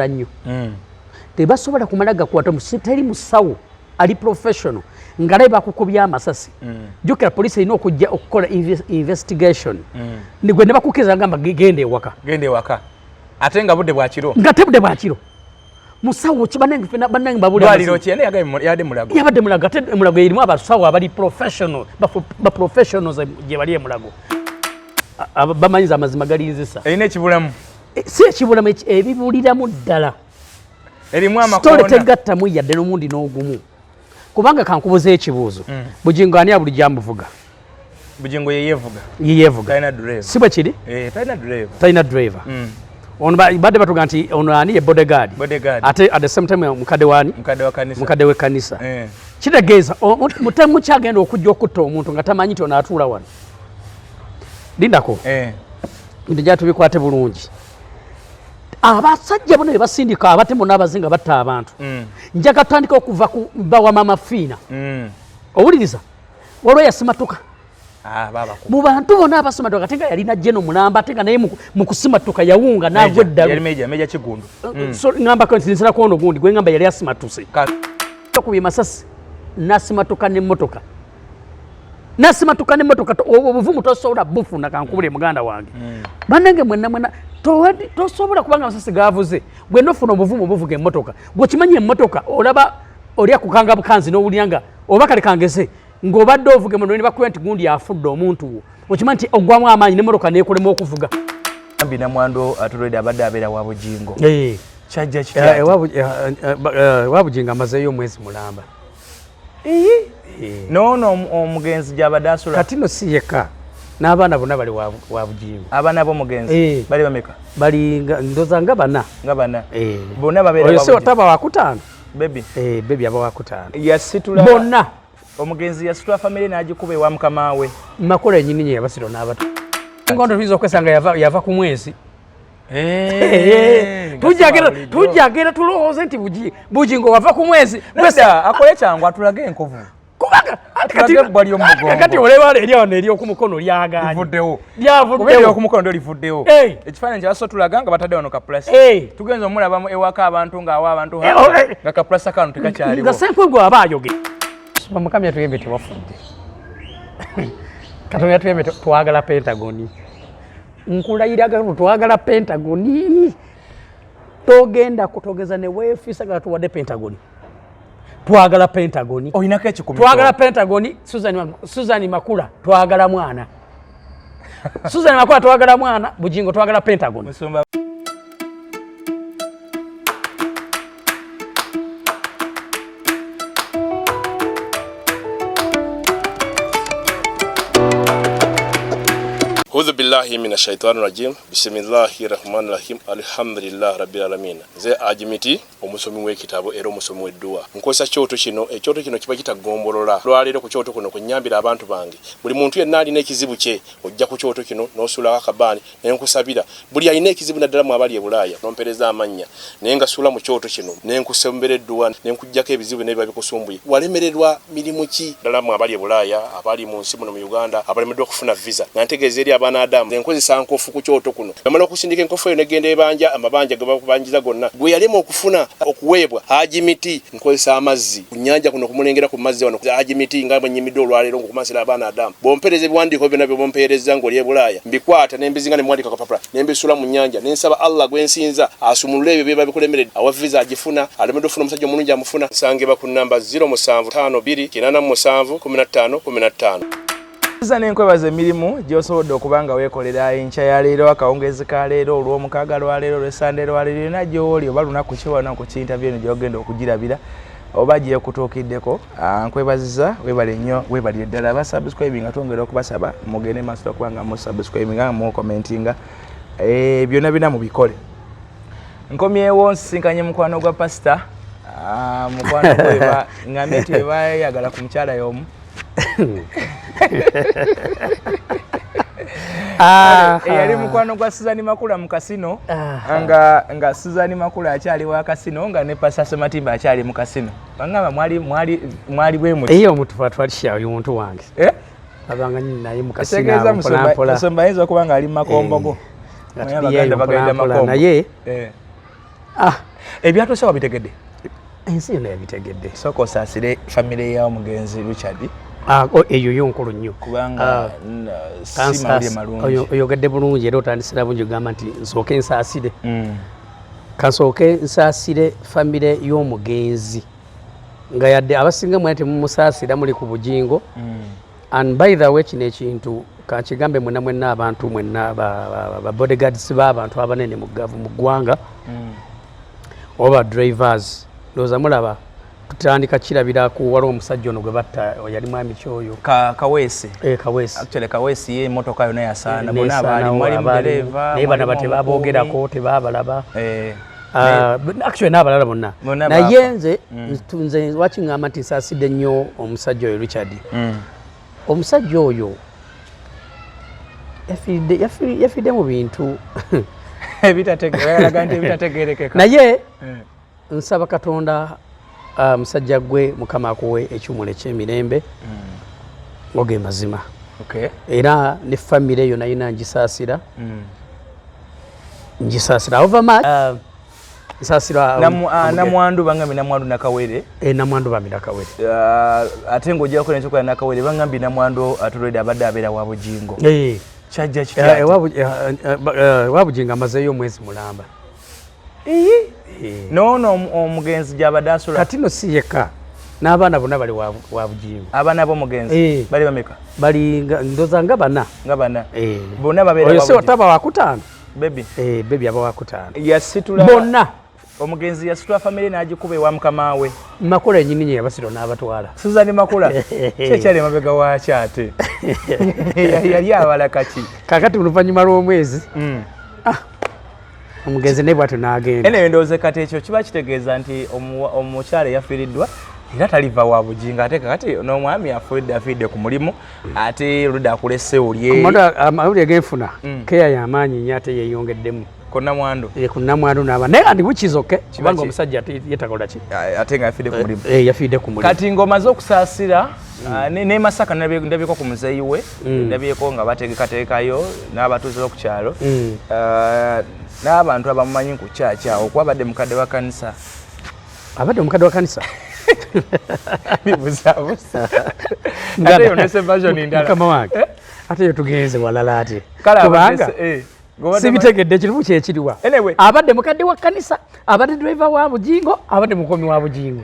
nnyo tebasobola kumala gakwata musiteri musawo ali professional ngaleba kukubya amasasi jukira police ino okujja okukola investigation nigwe ne bakukiza ngamba gende waka ate nga budde bwakiro musawo kibanange babuli baliro kyene yade mulago yabadde mulago ate mulago erimu abasawo abali professional ba professionals je bali mulago bamanyiza amazima galinzisa erina ekibulamu si ekibulamu ebibuliramu ddala erimu amakona story tegattamu yadde n'omundi n'ogumu kubanga kankubuza ekibuuzo bugingo ani abuli jamuvuga bugingo yeyevuga talina driver si bwe kiri talina driver ono badde batuga nti ono ani ye bodyguard ate at the same time mukadde we kanisa kitegeeza mutemu kyagenda okujja okutta omuntu nga tamanyi nti ono atuula wano lindako nti jatubikwate bulungi abasajja bano ebasindika abatemu n'abazinga batta abantu njaga tutandika okuva ku bawa mama fiina owuliriza waliwo yasimatuka mu bantu bonna abasimatuka ate nga yalina jeno mulamba ate nga naye mu kusimatuka yawunga n'agwa eddalu meja kigundu ngambako nti nsirako ono gundi gwe ngamba yali asimatuse okubye masasi n'asimatuka n'emmotoka obuvumu tosobola bufuna kankubule muganda wange bannange mwenna tosobola kubanga amasasi gavuze gwe nofuna obuvumu obuvuga emmotoka gwekimanyi emmotoka olaba olya kukanga bukanzi n'owulyanga oba kale kangese ng'obadde ovuga emmotoka ne bakuba nti gundi afudde omuntu okimanyi nti oggwamu amaanyi n'emmotoka neekolemu okuvuga ambi namwando atulwedde abadde abeera wa bugingo kyajja wa bugingo amazeeyo omwezi mulamba noono omugenzi gy'abadde asula kati no si yekka n'abaana bonna bali wa bugingo abaana b'omugenzi bali bameka bali ndoza nga bana bonna babeera oyo otaba wakutaano bebi aba wakutaano yasitula bonna omugenzi yasitula famire n'agikuba ewa mukama we makola ennyini nye yabasiro n'abato ngondo tuyinza okwesanga yava ku mwezi tujagera tulowooze nti bugingo wava ku mwezi akole kyangu atulage enkovu kubanga kati olebala eryawano eryokumukono lyaganyivuddewo okumukono ndo livuddewo ekifaananyi kyabaso tulaga nga batadde wano kapulasi tugenza omulabamu ewaka abantu ngaawa abantu nga kapulasi akano tekakyaliwo nga senkweggwe aba ayogera mukama yatuyembe tewafudde katonda yatuyembe twagala pentagoni nkulayiraga twagala pentagoni togenda kutogeza ne weefisa nga tuwadde pentagoni twagala pentagoni oinako ekikumi twagala pentagoni Susan Makula twagala mwana Susan Makula twagala mwana bugingo twagala pentagoni أعوذ بالله من الشيطان الرجيم بسم الله الرحمن الرحيم الحمد لله رب العالمين ze ajimiti omusomi w'ekitabo era omusomi w'edduwa nkozesa kyoto kino ekyoto kino kiba kitagombolola lwaleero ku kyoto kuno kunyambira abantu bange buli muntu yenna alina ekizibu kye ojja ku kyoto kino n'osuulako akabaani naye nkusabira buli alina ekizibu naddala mu abali e Bulaaya n'ompereza amannya naye nga suula mu kyoto kino ne nkusembera edduwa ne nkuggyako ebizibu n'ebiba bikusumbuye walemererwa mirimu ki ddala mu abali e Bulaaya abali mu nsi muno mu Uganda abalemeddwa okufuna visa nantegeeza eri Adamu enkozesa nkofu ku kyoto kuno amala okusindika enkofu eyo negenda ebanja amabanja ge bakubanjiza gonna gwe yalema okufuna okuweebwa ajimiti nkozesa amazzi ku nnyanja kuno kumulengera ku mazzi wano ajimiti nga mwenyimidde olwaleero ngokumasira abaana Adamu bompereza ebiwandiiko byonna bye bompereza ng'oli e Bulaaya mbikwata nembizinga ne mwandika kapapula nembisula mu nnyanja nensaba Allah gwe nsinza asumulule ebyo bye babikulemeredde awa visa agifuna alemedde ofuna omusajja omulungi amufuna nsangibwa ku namba 0752 Nza nenkwebaza emirimu gy'osobodde okubanga weekolera enkya ya leero akawungeezi ka leero olw'omukaaga lwaleero olw'essande lwaleero yonna gy'oli oba lunaku ki wano ku kintabyo eno gy'ogenda okugirabira oba gyekutuukiddeko nkwebaziza weebale nnyo weebalire ddala abasubscribe nga twongera okubasaba mugende maaso okubanga musubscribe nga mukomentinga byonna bina mubikole nkomyewo nsisinkanye mukwano gwa pasita mukwano gweba ngambye nti webayagala ku mukyala y'omu yali mukwano gwa Susan Makula mu kasino nga Susan Makula akyali wa kasino nga ne pasa SEMATIMBA akyali mu kasino bangaba mwali bwe muti eyo omuntu twalisha oyo omuntu wange abanga nyinyi naye mu kasino mpola musomba izo kubanga ali makombogo naye Ebyatuuse wabitegedde? Ensi yonna yabitegedde. Sooka osaasire famire ya omugenzi Richard. Eyo yonkulu nnyo kubanga si mawulire malungi. Oyogedde bulungi era otandisira bungi ogamba nti nsooke nsaasire. Kansooke nsaasire famire y'omugenzi nga yadde abasinga mwene temumusaasira muli ku bugingo. And by the way kino ekintu kankigambe mwenna abantu mwenna ba bodyguards b'abantu abanene mu ggwanga oba drivers ndowooza mulaba tutandika kirabira ku waliwo omusajja ono gwe batta yali mwami kyoyo Kaweesi. Kaweesi. Actually Kaweesi ye emmotoka yonna yasaana bonna abaali mwali mudereva naye bano tebaboogerako tebabalaba. Actually n'abalala bonna naye nze wakiŋŋamba nti nsaasidde nnyo omusajja oyo Richard. Omusajja oyo yafiidde mu bintu ebitategeerekeka naye nsaba Katonda musajja gwe Mukama akuwe ekyumula eky'emirembe oge mazima. Era ne famire eyo nayo nangisaasira over much. Namwandu bangambi namwandu nakawere. Namwandu bambi nakawere. Ate ng'ojjako n'ekyokola nakawere bangambi namwandu atulwedde abadde abeera wa bugingo. Kyajja kitya? Wa bugingo amazeeyo omwezi mulamba. Noono omugenzi gy'abadde asula. Kati no si yekka n'abaana bonna bali wa bugingo. Abaana b'omugenzi bali bameka? Bali ndoza nga bana. Bonna babeera wa bugingo. Oyo otaba wakutaano. Bebi aba wakutaano. Yasitula bonna. Omugenzi yasitula famire n'agikuba ewa mukama we. Makula ennyini nye yabasitula n'abatwala. Suzani Makula. Kyekyali emabega waaki ate. Yali abala kaki. Kaakati oluvannyuma lw'omwezi. Omugenzi ne bw'atyo n'agenda. Ene ndowooza kati ekyo kiba kitegeeza nti omukyala yafiiriddwa era taliva wa bugingo ate kakati n'omwami afiiridde ku mulimu ate oludde akulese olye. Amawulire genfuna keya y'amaanyi nnyo ate yeeyongeddemu. Ku Nnamwandu. Ku Nnamwandu n'aba naye andi bukizoke kubanga omusajja yeetakola ki? Ate nga yafiidde ku mulimu. Yafiidde ku mulimu. Kati ng'omaze okusaasira ne Masaka ndabyeko ku muzeeyi we ndabyeko nga bategekateekayo n'abatuuze b'oku kyalo n'abantu abamumanyi ku kyakya okuba abadde mukadde wa kanisa. Abadde mukadde wa kanisa? Bibuzabuza. Ate yo nese version ndala. Mukama wange. Ate yo tugenze walala ate. Kubanga sibitegedde kirimu kyekiriwa. Abadde mukadde wa kanisa, abadde driver wa bugingo, abadde mukomi wa bugingo.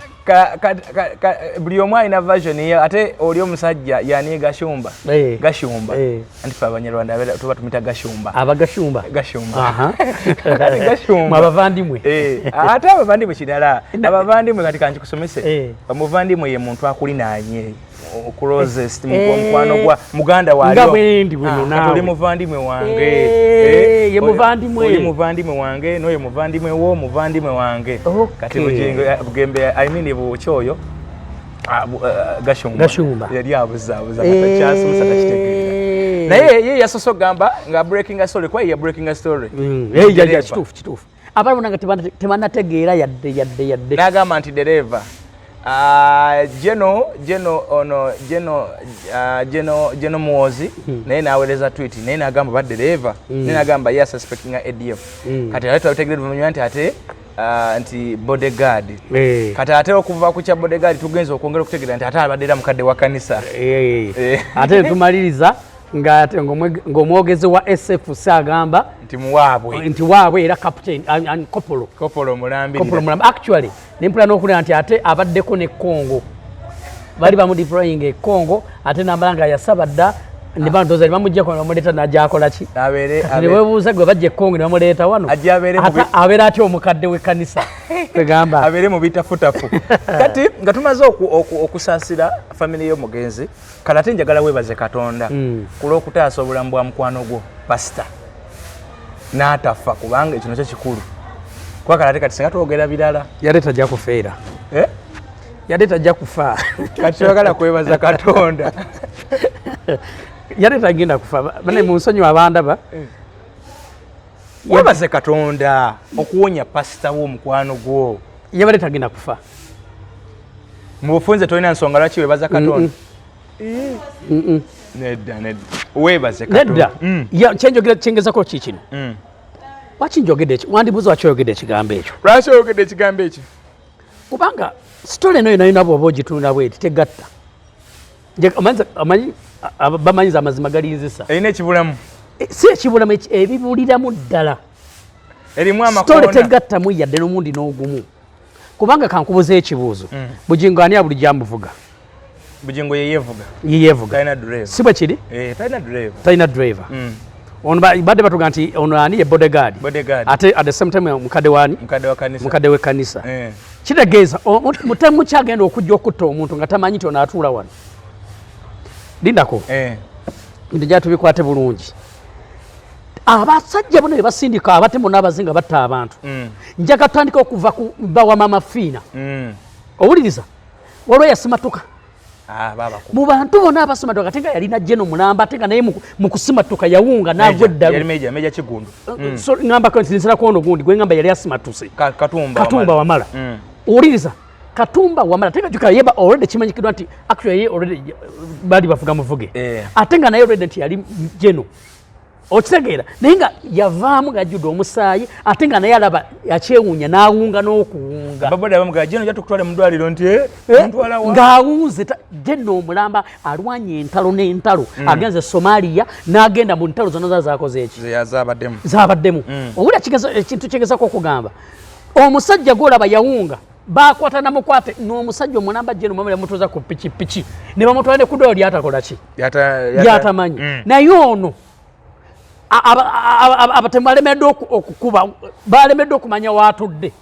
Buli omu alina version ye ate oli omusajja yani Gashumba. Gashumba. Anti fe Abanyarwanda tuba tumita Gashumba. Abagashumba. Gashumba. Gashumba. Mwabavandimwe. Ate abavandimwe kirala. Abavandimwe kati kankikusomese. Omuvandimwe ye muntu akulinaanye. Closest mukwano gwa muganda wali nga bwendi bwino nawe tuli muvandimwe wange ye muvandimwe wange noyo muvandimwe wo muvandimwe wange kati bugembe I mean buchoyo Gashumba yali abuzabuza kyasomesa takitegeera naye ye yasoso gamba nga breaking a story kwa ye breaking a story ya kituufu abana nga temanategeera yadde nagamba nti dereva Jeno Muwozi naye naweereza tweet naye nagamba baddereva naye nagamba ye suspecting ADF kati ate tutegeredde bumanya nti ate nti bodyguard kati ate okuva ku kya bodyguard tugenze okwongera okutegeera nti ate abadde era mukadde wa kanisa ate tumaliriza ngate ngomwogezi wa SF agamba nti waabwe era captain Kopolo Mulambi actually nempula n'okulira nti ate abaddeko ne Congo bali bamu deploying e Congo ate n'amalanga yasaba dda ne bandoza bamujjako n'amuleeta n'ajjakola ki ne weebuuza gwe bajja e Congo ne bamuleeta wano abeera atya omukadde w'ekkanisa kwegamba abeere mu bitafutafu kati nga tumaze okusaasira family y'omugenzi kale ate njagala weebaze Katonda ku lw'okutaasa obulamu bwa mukwano gwo pasita n'atafa kubanga ekino kyo kikulu kuba kale ate kati singa twogera birala yali tajja kufeera yali tajja kufa kati twagala kwebaza Katonda yali tagenda kufa bane mu nsonyi abandaba weebaze Katonda okuwonya pasita w'omukwano gwo yabali tagenda kufa mu bufunze tolina nsonga lwaki weebaza Katonda nedda weebaze Katonda nedda kyengezako ki kino Lwaki njogedde ekyo? Wandibuuza lwaki oyogedde ekigambo ekyo? Lwaki oyogedde ekigambo ekyo? Kubanga sitole eno yonna bw'oba ogitunda bw'eti tegatta. Bamanyiza amazima galinzisa. Erina ekibulamu. Si ekibulamu ebibuliramu ddala. Erimu amakoona. Sitole tegattamu yadde n'omundi n'ogumu. Kubanga kankubuza ekibuuzo. Bugingo ani bulijjo amuvuga? Bugingo ye yevuga. Ye yevuga. Talina driver. Si bwe kiri? Talina driver. Talina driver. Ono badde batuga nti ono ani ye bodyguard. Bodyguard. Ate at the same time mukadde wani? Mukadde wa kanisa. Mukadde we kanisa. Kitegeeza mutemu kyagenda okujja okutta omuntu nga tamanyi nti ono atuula wano. Lindako. Nti gyatubikwate bulungi. Abasajja bonna be basindika abatemu n'abazinga batta abantu. Njaga tutandika okuva ku bawa mama fiina. Owuliriza? Waliwo yasimatuka. Mu bantu bonna abasimatuka ate nga yalina jeno mulamba ate nga naye mu kusimatuka yawunga n'agwa eddalu. Yali meja Kigundu. So ngamba ko nsinsira kono gundi gwe ngamba yali asimatuse. Katumba Wamala. Owuliriza? Katumba Wamala tenga juka yeba already kimanyikidwa nti actually ye already bali bavuga muvuge. Ate nga naye already nti yali jeno. Okitegeera naye nga yavaamu gajjudde omusaayi ate nga naye alaba yakyewuunya n'awunga n'okuwunga. Baboda bamuga jeno jja tukutwale mu ddwaliro nti ntwala wa. Ng'awunze jeno omulamba alwanye entalo n'entalo agenze Somalia n'agenda mu ntalo zonna zaakoze eki. Zaabaddemu. Owulira ekintu kyegezako okugamba. Omusajja gw'olaba yawunga bakwata namukwate n'omusajja omulamba jeno omulamba yamutuuza ku pikipiki ne bamutwala ne ku ddwaliro lyatakola ki? Lyatamanyi. Naye ono abatemu balemedde okukuba balemedde okumanya waatudde.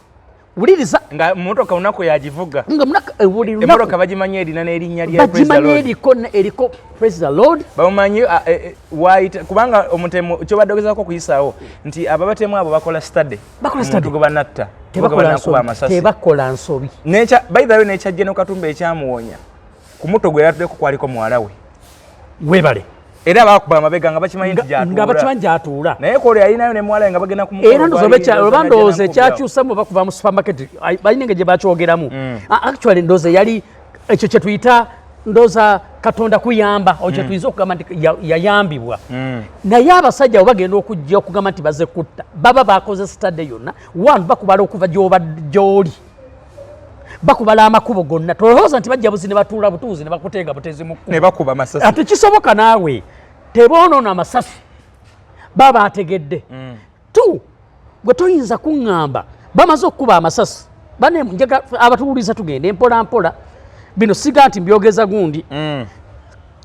Wuliriza nga mmotoka unako yagivuga emmotoka bagimanyi erina n'erinnya lya bagimanyi eriko Praise the Lord bamumanyi kubanga omutemu kyobadde ogezaako okuyisaawo nti ababatemu abo bakola study omuntu gwe banatta tebakola nsobi. By the way nekyajje n'Katumba ekyamuwonya ku muto gwe yatuddeko kwaliko muwala we webale era bakuba amabega nga bakimanyi nti gyatuula naye kole alinayo ne mwala nga bagenda era ndowooza ekyakyusamu bakuva mu supermarket balina engeri gye bakyogeramu. Actually ndowooza yali ekyo kye tuyita ndowooza Katonda kuyamba kye tuyinza okugamba nti yayambibwa. Naye abasajja bwe bagenda okujja okugamba nti baze kutta baba bakoze study yonna one bakubala okuva gy'oli bakubala amakubo gonna tolowooza nti bajja buzi ne batuula butuuzi ne bakutenga butezi mu ne bakuba amasasi ate kisoboka naawe teboonoona amasasi baba ategedde tu gwe toyinza kuŋŋamba bamaze okukuba amasasi bane njaga abatuwuliza tugende empola mpola bino siga nti mbyogeza gundi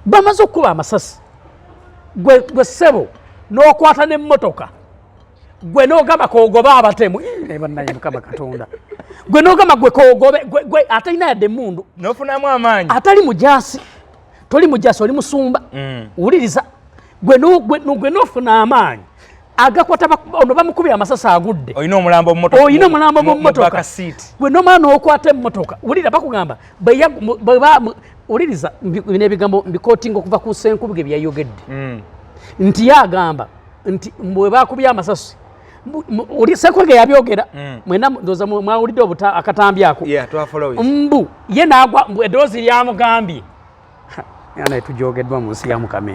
bamaze okukuba amasasi gwe ssebo n'okwata n'emmotoka gwe n'ogamba koogoba abatemu bannaye Mukama Katonda gwe n'ogamba gwe koogobe gwe atalina yadde emmundu n'ofunamu amaanyi atali mujaasi toli mujaasi oli musumba wuliriza gwe n'ofuna amaanyi agakwata ono bamukubye amasasi agudde olina omulambo mu mmotoka gwe n'omala n'okwata emmotoka wulira bakugamba wuliriza bino ebigambo mbikootinga okuva ku Ssenkubge bye yayogedde nti yagamba nti bwe bakubye amasasi Ssenkubge yabyogera mwena ndowooza mwawulidde akatambi ako mbu ye n'agwa eddoozi lyamugambye naye tujogeddwa mu nsi ya Mukama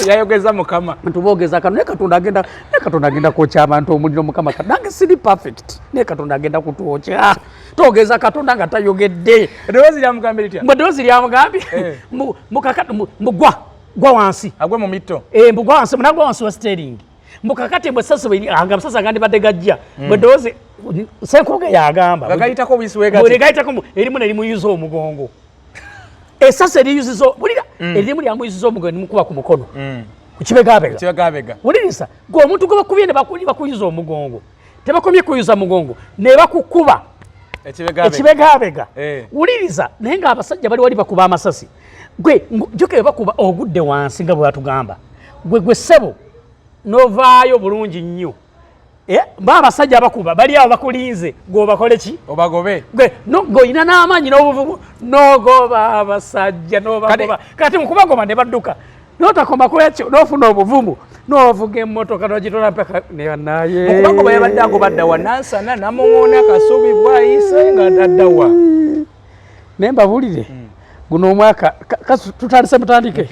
yayogeza Mukama ntubogeza kano naye Katonda agenda kwokya abantu omuliro Mukama nange siri perfect naye Katonda agenda kutwokya togeza Katonda nga tayogedde eddoozi lyamugambye litya eddoozi lyamugambye gwa wansi agwe mu mitto mbugwa wansi munagwa wansi wa steering mbukakati bwe sasa anga sasa gandi badde gajja bwe doze Ssenkubge yagamba bagayitako obuyisi wegati bagayitako erimu ne limuyuza omugongo sasa eriyuzizo bulira erimu lyamuyuziza omugongo nimukuba ku mukono ku kibegabega wulirisa gwe omuntu gwe bakubye ne bakuyuza omugongo tebakomye kuyuza mugongo ne bakukuba ekibegabega wuliriza naye nga abasajja bali wali bakuba amasasi gwe joke bakuba ogudde wansi nga bwe batugamba gwe ssebo novaayo bulungi nnyo abasajja bakuba bali awo bakulinze gweobakole ki obagobe ng'olina n'amaanyi n'obuvumu n'ogoba abasajja n'obagoba kati mukubagoba ne badduka n'otakoma ku ekyo n'ofuna obuvumu n'ovuga emmotoka n'ogitola mpaka ne bannaye okubagoba yabadde agoba ddawa nansana namuŋoona kasubi bwayise nga daddawa naye mbabulire guno omwaka tutandise mutandike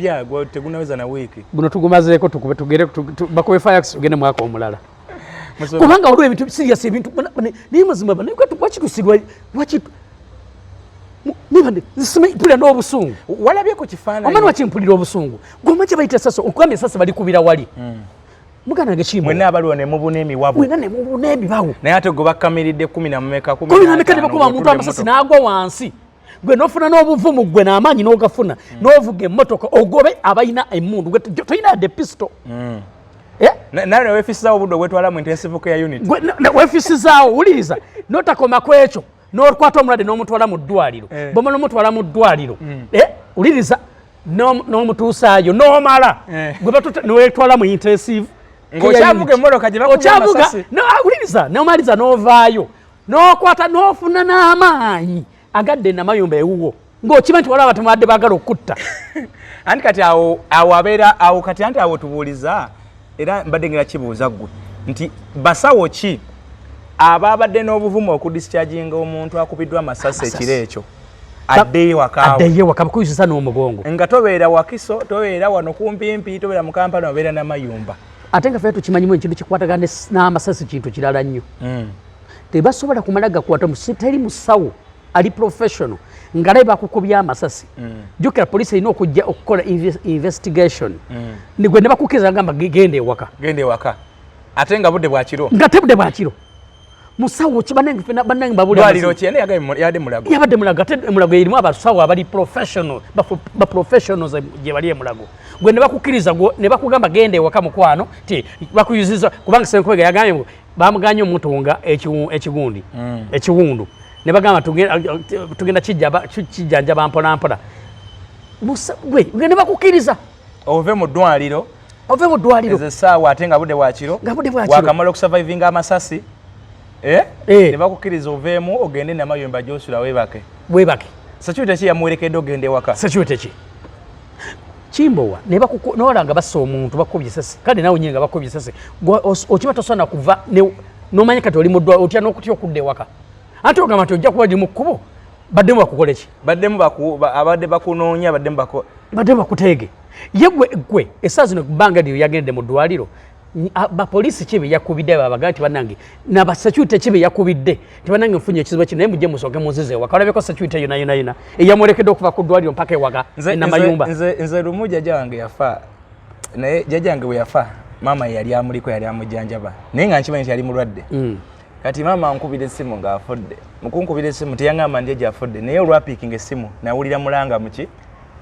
tegunaweza na wiiki guno tugumazeeko tugere bakube fire tugende mwaka omulala kubanga waliwo ebintu serious ebintu naye mazima naye wakitusirwa mpulira n'obusungu walabye ku kifaananyi omani wakimpulira obusungu goma kye bayita sasa okugambye sasa bali kubira wali mugana ngekimwe mwenna abaliwo ne mubuna emiwabu mwenna ne mubuna ebibawo naye ate gwe bakkamiridde 10 ne bakuba omuntu amasasi n'agwa wansi gwe n'ofuna n'obuvumu gwe n'amaanyi n'ogafuna n'ovuga emmotoka ogobe abalina emmundu tolina yadde pisto nawe neweefisizaawo obudde obwetwalamu intensive care unit weefisizaawo wuliriza n'otakoma ku ekyo n'okwata omulwadde n'omutwala mu ddwaliro bw'omala omutwala mu ddwaliro wuliriza n'omutuusaayo n'omala niweetwala mu intensive ng'okyavuga emmotoka gye bakuba amasasi wuliriza n'omaliza n'ovaayo n'okwata n'ofuna n'amaanyi agadde namayumba ewuwo ng'okiba nti waliwo abatemwadde baagala okutta anti kati awo abeera awo kati anti awo tubuuliza era mbadde ngera kibuuza ggwe nti basawo ki ababadde n'obuvumu okudischarginga omuntu akubiddwa amasasi ekiro ekyo addeyo waka bakuyisisa n'omugongo nga tobeera wakiso tobeera wano kumpimpi tobeera mu kampala obeera n'amayumba ate nga ffe tukimanyimu ekintu kikwatagana n'amasasi kintu kirala nnyo tebasobola kumala gakwata teri musawo ali professional nga naye bakukubya amasasi jjukira poliisi erina okujja okukola investigation nigwe ne bakukkiriza gamba genda ewaka ate nga budde bwakiro nga te budde bwakiro musawo bannange babuleyabadde mulago ate emulago erimu abasawo abali professionals gye bali emulago gwe ne bakukkiriza ne bakugamba genda ewaka mukwano ti bakuyuziza kubanga Senkobega yagambye bamuganye omutunga ekiwundu ne bagamba tugenda kijjanjaba mpolampola gwe ne bakukkiriza ove mu ddwaliro ezessaawa ate nga budde bwakiro wakamala okusurvivinga amasasi ne bakukkiriza oveemu ogende namayumba gyosula weebake security ki yamuwerekedde ogende ewaka security ki kimbowa nolanga bassa omuntu bakubye esasi kale nawe nyinga bakubye esasi okiba tosaana kuva nomanya kati oli muddwa otya n'okutya okudda ewaka ate ogamba nti ojja kuba ndi mu kkubo baddemu bakukola ki abadde bakunoonya baddemu bakuteege ye gwe essaawa zino bbanga lyo yagendde mu ddwaliro bapoliisi kibe yakubidde babaga nti bannange nabasecurity kibe yakubidde nti bannange nfunye ekizibu kino naye mujje musooke muzize ewaka olabeko security eyo nayonayona eyamwolekedde okuva ku ddwaliro mpaka ewaka namayumba nze lumu jjajja wange yafa naye jjajja wange bwe yafa maama yali amuliko yali amujjanjaba naye nga nkimanyi nti yali mulwadde kati maama ankubira essimu ng'afudde mukunkubira essimu teyaŋŋamba ndi gy'afudde naye olwapiikinga essimu nawulira mulanga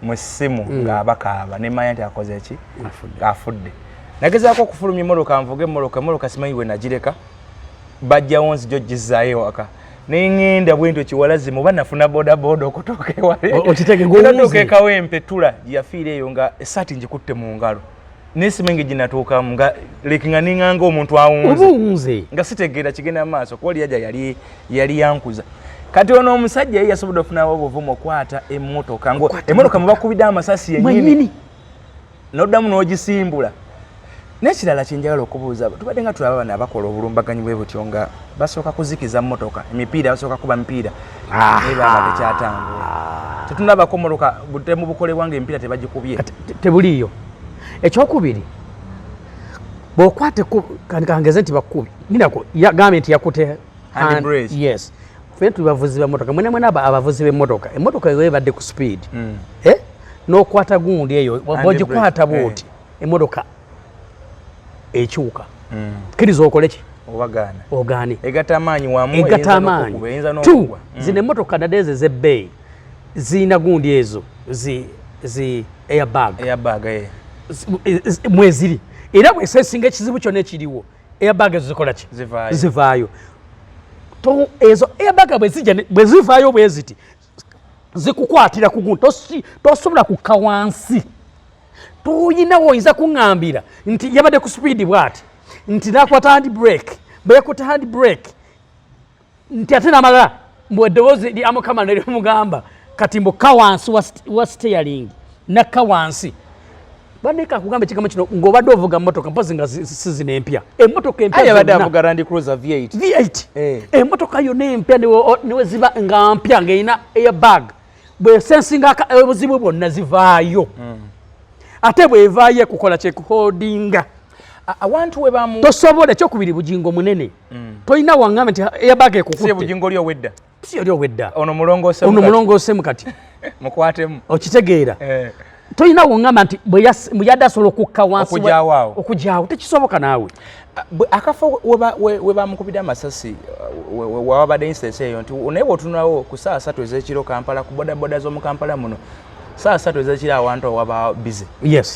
mu ssimu ng'abakaaba ne manya nti akoze ki afudde nagezaako okufulumya emmotoka nvuga emmotoka simanyi bwe nagireka bajjawo nzijjo gizzaayo ewaka neŋŋenda bwentyo kiwalazimu oba nafuna bodaboda okutuuka ewaleotuuka ekawempetula gyeyafiira eyo nga esaati ngikutte mu ngalo nesimanyi ginatuukamu nga lekinga niŋŋanga omuntu awunze nga sitegeera kigenda mu maaso kuba liyaja yali yankuza kati ono omusajja yali yasobodde okufunawo obuvumu okwata emmotoka emmotoka mwe bakubidde amasasi yennyini noddamu n'ogisimbula n'ekirala kyenjagala okubuuza tubadde nga tulaba bano abakola obulumbaganyi bwe butyo nga basooka kuzikiza mmotoka emipiira basooka kuba mipiira naye banga tekyatambula tetunabako mmotoka butemu bukolebwa nga emipiira tebagikubye tebuliiyo ekyokubiri bw'okwate kangeze nti bakubye ninako yagambye nti yakute yes ffe tuli bavuzi b'emmotoka mwena abavuzi b'emmotoka emmotoka eyo ebadde ku speed n'okwata gundi eyo bw'ogikwata bw'oti emmotoka ekyuka kkiriza okole ki ogaane egatta amaanyi wamu egatta amaanyi tu zino emmotoka nadeze z'ebbeeyi zirina gundi ezo zi airbag mweziri era bwesesinga ekizibu kyonna ekiriwo airbag ezo zikola ki zivaayo ezo airbag bwe zivaayo bwe ziti zikukwatira ku gundi tosobola kukka wansi tuyinawo oyinza kuŋŋambira nti yabadde ku speedi bw'ati nti nakwata hand brake bweyakuta hand brake nti ate namala mbweddoboozi lyamukama nerimugamba kati mbuka wansi wa steering nakka wansi baneka akugamba ekigambo kino ng'obadde ovuga mmotoka mpozi nga sizina empya emmotoka empya yabadde avuga Land Cruiser V8 emmotoka yonna empya niwe ziba nga mpya ng'erina airbag bwesensinga obuzibu bwonna zivaayo ate bwevaayo kukola kyekuholdinga awantu we bamu tosobola kyokubiri bugingo munene toyina wangame nti eyabage ekukutte si bugingo lyo wedda si lyo wedda ono mulongose mukati mukwatemu okitegeera toyina wangama nti buyadde asobola okukka wansi okujaawo tekisoboka naawe akafo we bamukubidde amasasi wawabadde instance eyo nti naye bwotunawo ku saa 3 ez'ekiro Kampala ku bodaboda z'omu Kampala muno saa 3 ez'ekiro awantu awaba busy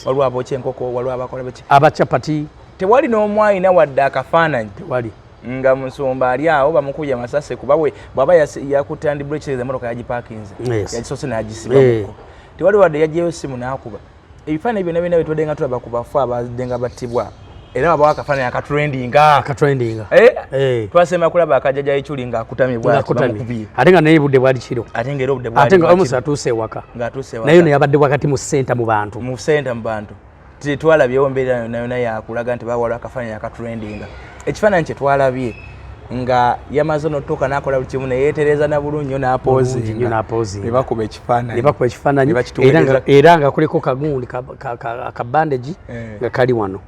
waliwo abokya enkoko waliwo abakola beki abachapati tewali n'omu alina wadde akafaananyi tewali nga Musumba ali awo bamukubye amasasi kuba bw'aba yakutte handbrake emmotoka yagipakinze yagisoose n'agisibamuko tewali wadde yaggyeyo essimu n'akuba ebifaananyi byonna byonna bitwadde nga tulaba ku bafu abadde nga battibwa era babawo akafaananyi akatrendinga twasema kulaba akajjaja ekyuli ng'akutamye bw'ati ate nga naye budde bwali kiro ate ng'era obudde ate nga omusa atuuse ewaka naye ono yabadde wakati mu ssenta mu bantu twalabyewo mbeera yonna yakulaga nti bawaliwo akafaananyi akatrendinga ekifaananyi kye twalabye nga yamaze n'otuuka n'akola buli kimu neyeetereza na bulungi nnyo n'apoozinga ne bakuba ekifaananyi era nga kuliko kagundi kabandagi nga kali wano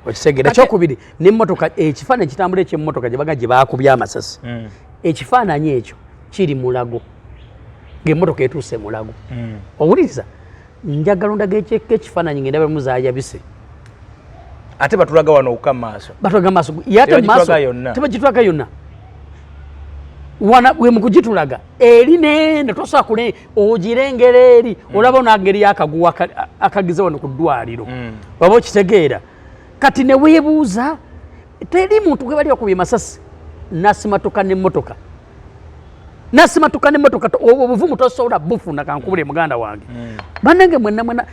okitegeera kyokubiri n'emmotoka ekifaananyi kitambula eky'emmotoka gye baga gye baakubye amasasi ekifaananyi ekyo kiri mulago ng'emmotoka etuuse mulago owuliriza njagala ondaga ekifaananyi ng'endaba muzaayabise ate batulaga wano okukka maaso tebagitulaga yonna wana we mukugitulaga eri nene tosobola kule ogirengera eri olaba onangeri yakaguwa akagize wano ku ddwaliro waba okitegeera kati ne weebuuza teri muntu gwe bali okubye masasi nasimatuka n'emmotoka obuvumu tosobola bufuna kankubule muganda wange bannange mwenna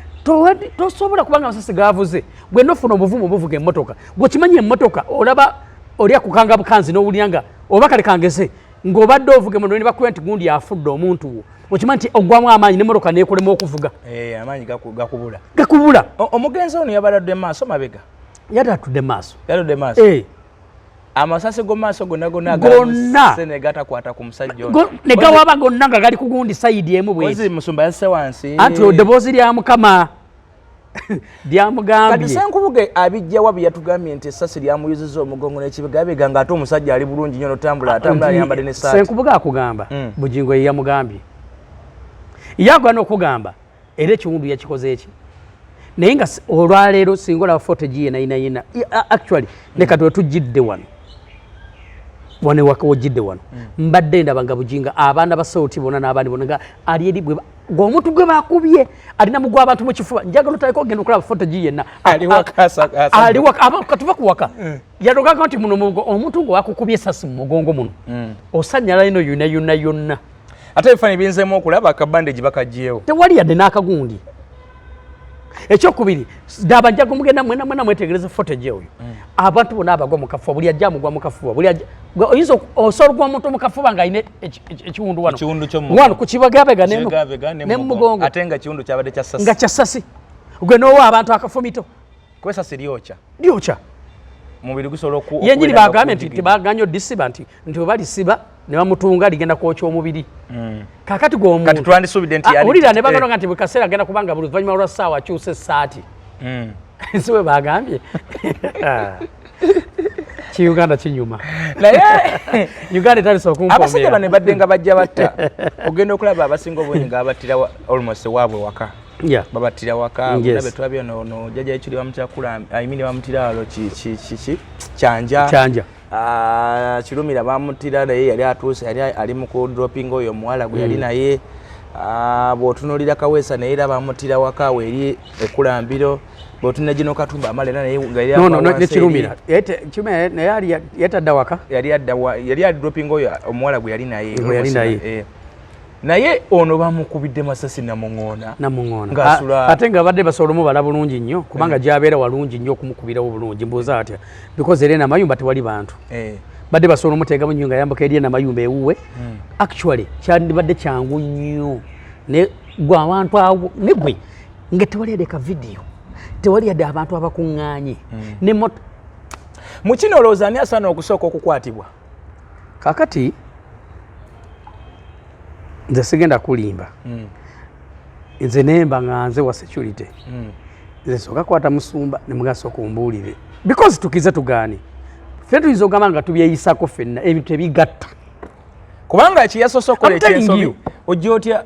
tosobola kubanga amasasi gavuze gwe nofuna obuvumu obuvuga emmotoka gwekimanyi emmotoka olaba oli akukanga bukanzi n'owulira nga oba kale kangese ng'obadde ovuga emmotoka ne bakuba nti gundi afudde omuntu wo okimanyi nti oggwamu amaanyi n'emmotoka neekolemu okuvuga amaanyi gakubula omugenzi ono yabaladde maaso mabega yatatudde maaso amasasi g'omaaso gonna negatakwata ku musajja ne gawaba gonna nga gali ku gundi sayidi emu bwezi Musumba yasse wansi anti eddoboozi lya Mukama lyamugambye kati Senkubuge abijjawa bye yatugambye nti essasi lyamuyuzizza omugongo n'ekibegabega ng'ate omusajja ali bulungi nnyo n'otambula ayambadde n'essaati Senkubuge akugamba bugingo ye yamugambye yagwana okugamba era ekiwundu yakikoze eki naye nga olwaleero singa olaba footage ye nayinayina actually leka twetujjidde wano ewaka wojjidde wano mbadde ndaba nga buginga abaana ba Sauti bonna n'abaandi bonna nga ali eri ng'omuntu gwe bakubye alina mugwa abantu mu kifuba njagala otaleka ogenda okulaba footage yenna katuva ku waka yaloganga nti muno omuntu gwe wakukubye essasi mu mugongo muno osanyala ino yonna ate ebifaananyi binzeemu okulaba akabandegi bakagyewo tewali yadde n'akagundi ekyokubiri daba njaga mugenda mwena mwetegereze footage oyo abantu bonna abagwa mu kafuba buli ajja mugwa mu kafuba oyinza osobola ogwa omuntu mu kafuba ng'alina ekiwundu wano ku kibegabega nemugongo ate nga kiwundu kyabadde nga kyasasi gwe n'owa abantu akafumito kuba essasi lyokya mubiri gusobola yenyini bagambye nti tebaganya odisiba nti webalisiba ne bamutunga ligenda kwokya omubiri kakati kati twandisuubidde nti wulira ne bagamba nti buli kaseera agenda kubanga buli luvannyuma lwa ssaawa akyusa essaati si we bagambye kiuganda kinyuma naye uganda etandise okunkomera abasajja bano badde nga bajja batta ogenda okulaba abasinga obungi nga abattira almost waabwe waka babattira waka nabe tulabye no jjajja ekiri bamutyakula ayimini bamutira walo kyanja kirumira bamutira naye yali atuuse yali ali mu kudroping oyo omuwala gwe yali naye bw'otunuulira Kaweesa naye era bamutira waka we eri ekulambiro bw'otunula gino Katumba amalera naye nekirumira naye yatadda waka yali adroping oyo omuwala gwe yali naye naye ono bamukubidde masasi namuŋoona ate nga badde basobola omubala bulungi nnyo kubanga gyabeera walungi nnyo okumukubirawo bulungi mbuuza atya because eri namayumba tewali bantu badde basobola omuteekamu nnyo nga yambuka eri namayumba ewuwe actually kyandibadde kyangu nnyo ne gwe abantu awo ne gwe nga tewali yadde ka vidiyo tewali yadde abantu abakuŋŋaanye mu kino olowooza ani asaana okusooka okukwatibwa kakati nze sigenda kulimba nze nemba nga nze wa security nze soka kwata Musumba ne mugaso kumbuulire because tukize tugani ffe tuyinza okugamba nga tubyeyisako ffenna ebintu tebigatta kubanga kiyasoso kola ekyensobi ojjotya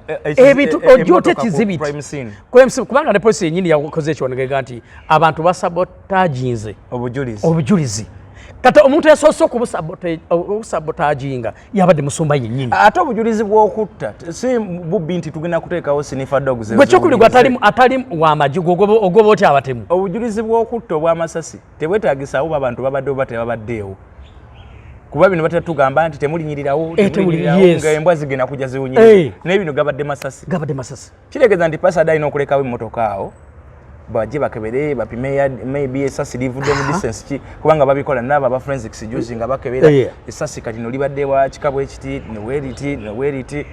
ojjotya kizibiti kubanga ne polisi yennyini yakoze ekiwandiika nti abantu basabotaginze obujulizi kati omuntu yasoose okubusabotaginga yabadde musumba yennyini ate obujulizi bw'okutta si bubbi nti tugenda kuteekawo sinifa dogs gwekyokubiri atali wamagi ogoba otya abatemu obujulizi bw'okutta obw'amasasi tebwetagisaawo babantu babadde oba tebabaddeewo kuba bino batera tugamba nti temulinyirirawo nga embwa zigenda kujja ziwunyire naye bino gabadde masasi kitegeeza nti pasada alina okulekawo emmotoka awo bajje bakebere bapime maybe esasi livudde mu distance ki kubanga babikola nabo aba forensics juzi nga bakebera esasi kati no libadde wa kikabo ekiti ne weriti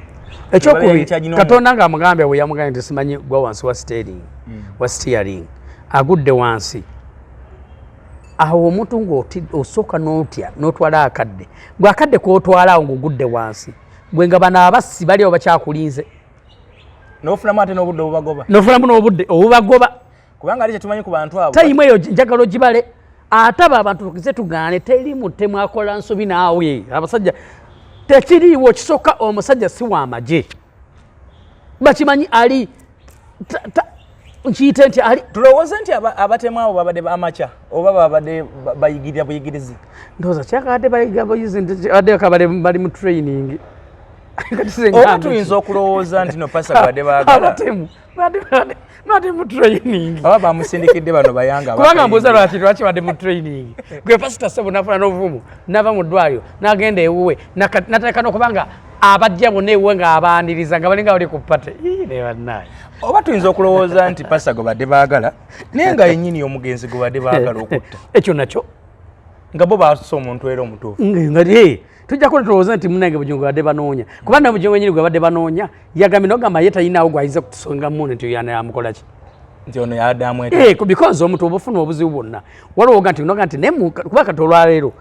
ekyokubi katonda nga amugambe we yamugambye nti simanyi gwa wansi wa steering agudde wansi awo omuntu ng'osooka n'otya n'otwala akadde gwe akadde k'otwala awo ng'ogudde wansi gwe nga bano abassi bali awo bakyakulinze n'ofunamu ate n'obudde obubagoba kubanga ali kyetumanyi ku bantu abo tayimu eyo njagala ogibale ate abo abantu tukize tugaane teri muttemu akola nsobi naawe abasajja tekiriiwo kisooka omusajja si w'amagye bakimanyi ali nkiyite nti ali tulowooza nti abatemu abo babadde amaca oba babadde bayigirira buyigirizi ndowooza kyakabadde bayigira buyizi nti kabadde bali mu training oba tuyinza okulowooza nti no pasa babadde baagala abatemu badde mu training oba bamusindikidde bano bayanga kubanga mbuuza lwaki badde mu training gwe pasita sebo nafuna n'obuvumu nava mu ddwaliro n'agenda ewuwe nateeka n'okubanga abajja bonna ewuwe ng'abaaniriza nga balinga bali ku pate ne bannaye oba tuyinza okulowooza nti pasa gwe badde baagala naye nga yennyini omugenzi gwe badde baagala okutta ekyo nakyo nga bo baasusa omuntu era omutuufu tujja kuba tulowooza nti munange Bugingo badde banoonya kubanga Bugingo wenyini gwe badde banoonya yagambye n'ogamba ye talinawo gw'ayinza kutusonga muno nti yana yamukola ki nti ono yaddamu eta because omuntu oba ofuna obuzibu bwonna waliwo oga nti noga nti kuba kati olwaleero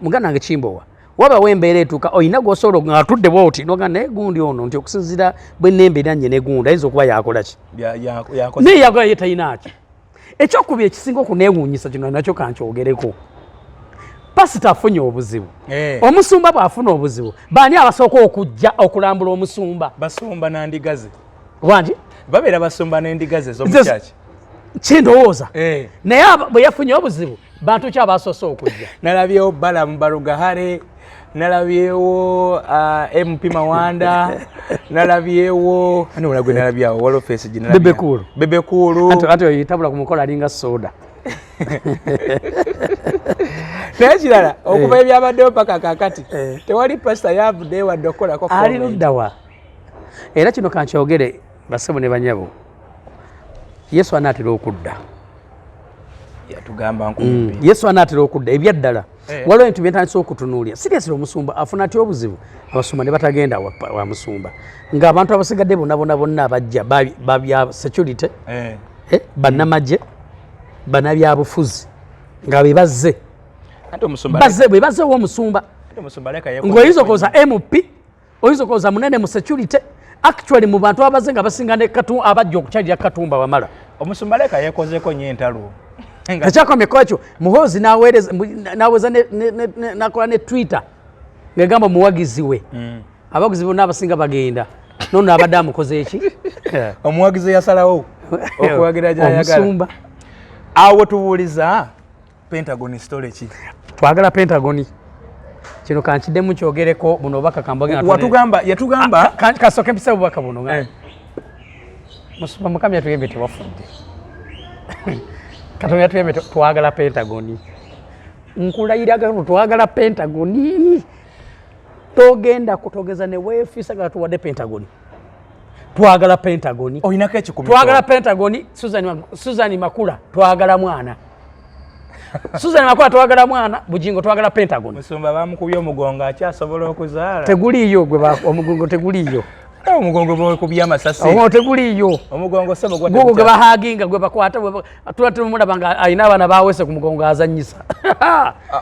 muganda wange Kimbowa wabawo embeera etuuka olina gw'osobola nga atudde bw'oti noga naye gundi ono nti okusinziira bwe nnembeera nnye ne gundi ayinza okuba yakola ki naye yakola ye talinaki ekyokubi ekisinga okuneewuunyisa kino nakyo kankyogereko pasita afunye obuzibu omusumba bw'afuna obuzibu baani abasooka okujja okulambula omusumba basumba nandigaze wangi babeera basumba n'endigaze z'omukyaki kindowooza naye bwe yafunye obuzibu bantu ki abasoose okujja nalabyewo balamu balugahare nalabyewo MP Mawanda nalabyewo anolagwe nalabyawo walofesi bebekulu ati oyitabula ku mukola alinga soda naye kirala okuva ebyabaddewo paka kakati tewali pasita yavuddeyo wadde okukolako ali luddawa era kino kankyogere basebo ne banyabo Yesu anaatera okudda yatugamba Yesu anaatera okudda ebyaddala waliwo ebintu byentandisa okutunuulira siriasira omusumba afuna atya obuzibu abasumba ne batagenda wa musumba ng'abantu abasigadde bonna abajja babya security bannamagye bannabyabufuzi nga bebazze bwe ow'omusumba ng'oyinza okoza MP oyinza okoza munene mu security actually mu bantu abazze nga basinga abajja okukyalira Katumba Wamala omusumba leka yekozeko nnyo entalo ekyakomeko ekyo muhoozi naweza nakola ne Twitter ng'egamba muwagizi we abaguzi bonna abasinga bagenda nono abadde amukoze eki omuwagizi yasalawo okuwagira gyayagala omusumba awo tubuuliza Pentagon story ki twagala Pentagon kino kankiddemu kyogereko buno obubaka yatugamba kasooke mpisa obubaka buno musumba mukama yatuyembe tewafudde Katonda yatuyembe twagala Pentagon nkulayira twagala Pentagon togenda kutogeza ne weefisa nga tuwadde Pentagon twagala Pentagon oinako ekikumi twagala Pentagon Susan Makula twagala mwana Susan Makula twagala mwana Bugingo twagala Pentagon musumba bamukubye omugongo akyasobola okuzaala teguliyo gwe omugongo teguliyo omugongo bwe kubya amasasi teguliyo omugongo sebo gwe gwe bahaginga gwe bakwata tulatulumulaba nga ayina abaana bawese ku mugongo azanyisa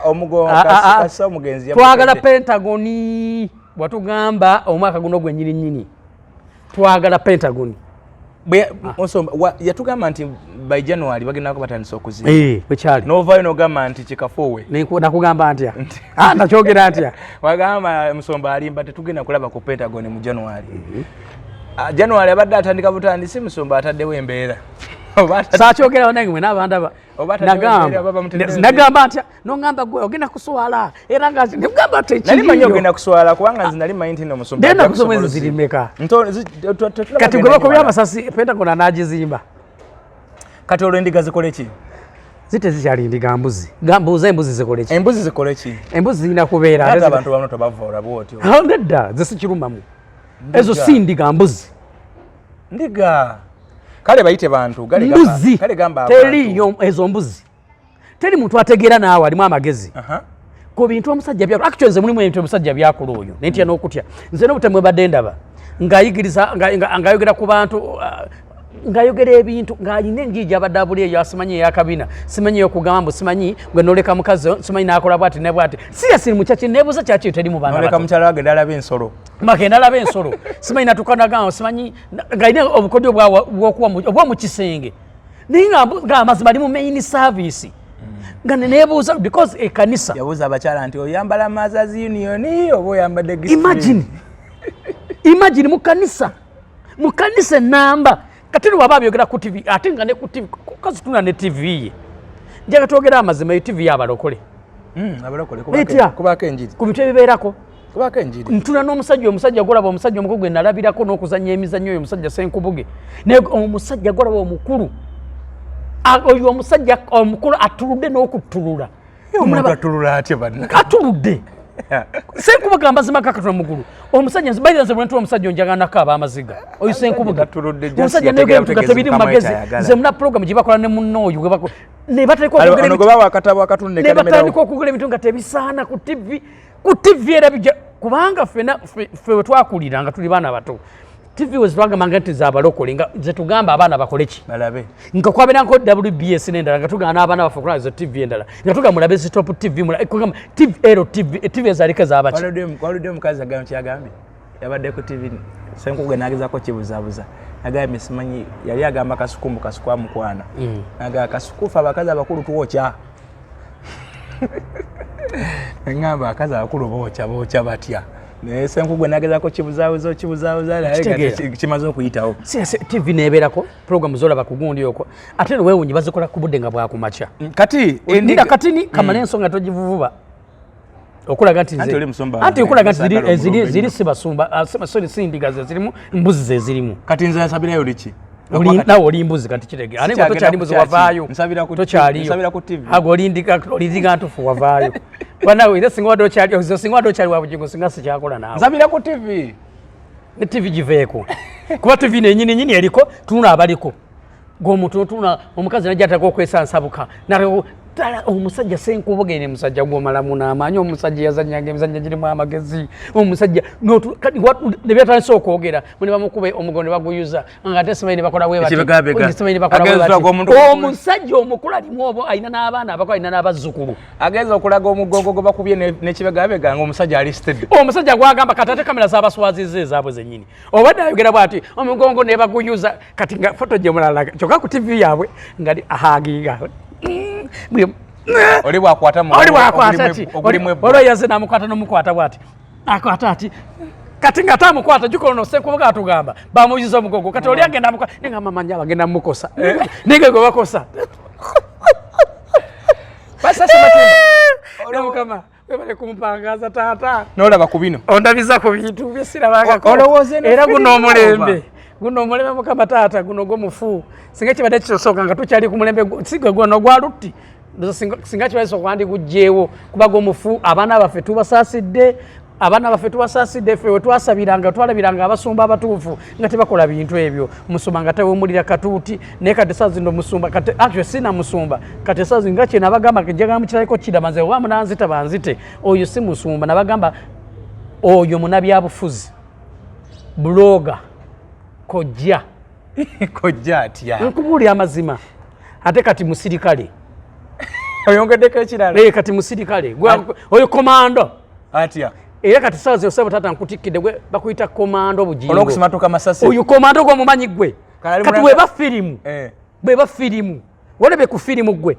omugongo kasa omugenzi twagala Pentagon bwatugamba omwaka guno gwe nyini twagala Pentagon musumba yatugamba nti by January bagenda ko batandisa okuzimba bwekyali nova ino gamba nti kikafuwe nakugamba ntya nakyogera ntya wagamba Musomba alimba tetugenda kulaba ku Pentagon mu January January abadde atandika butandisi Musomba ataddewo embeera sakyogerawo nange mwe n'abandaba nagamba ntya nongamba gwe ogenda kuswala era nga negamba nali manyi ogenda kuswala kubanga nzi nali manyi nti no Musomba ndenda kusoma ezo ziri mmeka kati gwe bakubya amasasi Pentagon anagizimba kati olwo endiga zikole ki zite zikyali ndiga mbuzi gambuuza embuzi zikole ki embuzi zikole ki embuzi zirina kubeera ate abantu bamwe tobavoola bwotyo nedda zisikirumamu ezo si ndiga mbuzi ndiga kale bayite bantu kale gamba teriyo ezo mbuzi teri muntu ategeera naawe alimu amagezi ku bintu omusajja byako actually nze mulimu ebintu omusajja byakola oyo nentya n'okutya nze n'obutemwe badde ndaba ng'ayigiriza ng'ayogera ku bantu ng'ayogera ebintu ng'alina enjiji abadde abuli eyo asimanyi eyakabina simanyi ey'okugamba mbu simanyi gwe noleka mukazi simanyi n'akola bwati ne bwati siriyasi mu kyaki neebuuza kyaki teri mu baana noleka mukyala wagenda alaba ensolo magenda alaba ensolo simanyi natukanagamba simanyi ng'alina obukodyo obwa mu kisenge naye ng'amazima ali mu main service nga neebuuza because ekanisa yabuuza abakyala nti oyambala Masazi Union oba oyambadde imagine mu kanisa enamba kati waba byogera ku TV ate nga ne ku TV kazi tuna ne TV ye njaga twogera amazima ya TV yabalokole abalokole kubaka enjiri ku bintu ebibeerako kubaka enjiri ntuna n'omusajja golaba omusajja omukulu gwe nalabirako n'okuzannya emizannyo oyo omusajja Senkubuge naye omusajja golaba omukulu oyo omusajja omukulu atuludde n'okutulula omuntu atulula atya banna atuludde Senkubuge amazima kakatula mugulu omusajja nzibayiranze bwentu omusajja onjagana nakaaba amaziga oyo Senkubuge omusajja negera mtu gatebiri mu magezi nze muna program gibakola ne munno oyo gwe bako ne bataliko okugula ebintu akatabo akatunde kalemera ne bataliko okugula ebintu nga tebisaana ku TV era bijja kubanga ffe twakulira nga tuli baana bato TV wezitwagamba nti z'abalokole nga zetugamba abaana bakole ki balabe nga kwabera nko WBS n'endala nga tugamba n'abaana baffe okulaba zo TV endala nga tugamba mulabe zitop TV kugamba TV ezalika z'abaki waludde omukazi agamba kyagambye yabadde ku TV Senkubuge n'agezako kibuzaabuza agambye simanyi yali agamba kasukumbu kasukwa agamba kasukufu abakazi abakulu tuwokya ngamba akazi abakulu bookya batya naye Senkubuge n'agezako kibuzaabuza kimaze okuyitawo TV neebeerako programu zolaba ku gundi okwo ate weewunyi bazikola ku budde nga bwakumakya kati endira katini kamala ensonga togivuvuba okulaga nti anti okulaga nti ziri si ndiga ze zirimu mbuzi ze zirimu kati nze nsabirayo liki nawe oli mbuzi kati kirege ane nga tokyali mbuzi wavaayo tokyaliyo ago olindiga ntufu wavaayo wanawe era singa wadde okyali wa bugingo singa sikyakola naawe nsabira ku TV ne TV giveeko kuba TV nenyini eriko tunula abaliko g'omuntu otuna omukazi najja ataka okwesansabuka tala omusajja Senkubuge ne musajja gw'omalamu n'amaanyi omusajja yazannyanga emizannyo girimu amagezi omusajja ne byatandise okwogera mwe ne bamukuba omugongo ne baguyuza nga ate simanyi ne bakola bwe omusajja omukulu alimu obo alina n'abaana abako alina n'abazzukulu agenza okulaga omugongo gwe bakubye n'ekibegabega ng'omusajja alisted omusajja gwagamba kati ate kamera z'abaswaziza ezaabwe zennyini obadde ayogera bw'ati omugongo ne baguyuza kati nga foto gye mulala kyokka ku TV yaabwe nga ahagiga oli bwakwata olwo yaze namukwata nomukwata bwati akwata ati kati nga tamukwata jukola no Senkubuge atugamba bamuyiza omugongo kati oli agenda amukwata nenga mamanya bagenda mukosa nenge gwe bakosa basa SEMATIMBA oli mukama webale kumpangaza taata nolaba ku bino ondabiza ku bintu byesirabangako era guno omulembe mukama taata guno gomufu singa kibadde kisosoka nga tukyali ku mulembe sigwe guno gwa lutti singa kibadde soka wandi gujjeewo kuba gomufu abaana baffe tubasaasidde ffe we twasabiranga twalabiranga abasumba abatuufu nga tebakola bintu ebyo musumba nga tewemulira katuuti naye kati saazi ndo musumba kati actually sina musumba kati saazi nga kye nabagamba kijagamba kirabiko kirama nze oba munanzita banzite oyo si musumba nabagamba oyo munabyabufuzi bloga kojja atya nkubuulira amazima ate kati musirikale oyongeddeko ekirala kati musirikale oyo komando atya era kati saazi osebo tata nkutikkidde gwe bakuyita komando bugingo olwokusimatuka masasi oyo komando gw'omumanyi gwe kati weba firimu beba firimu walebe ku firimu gwe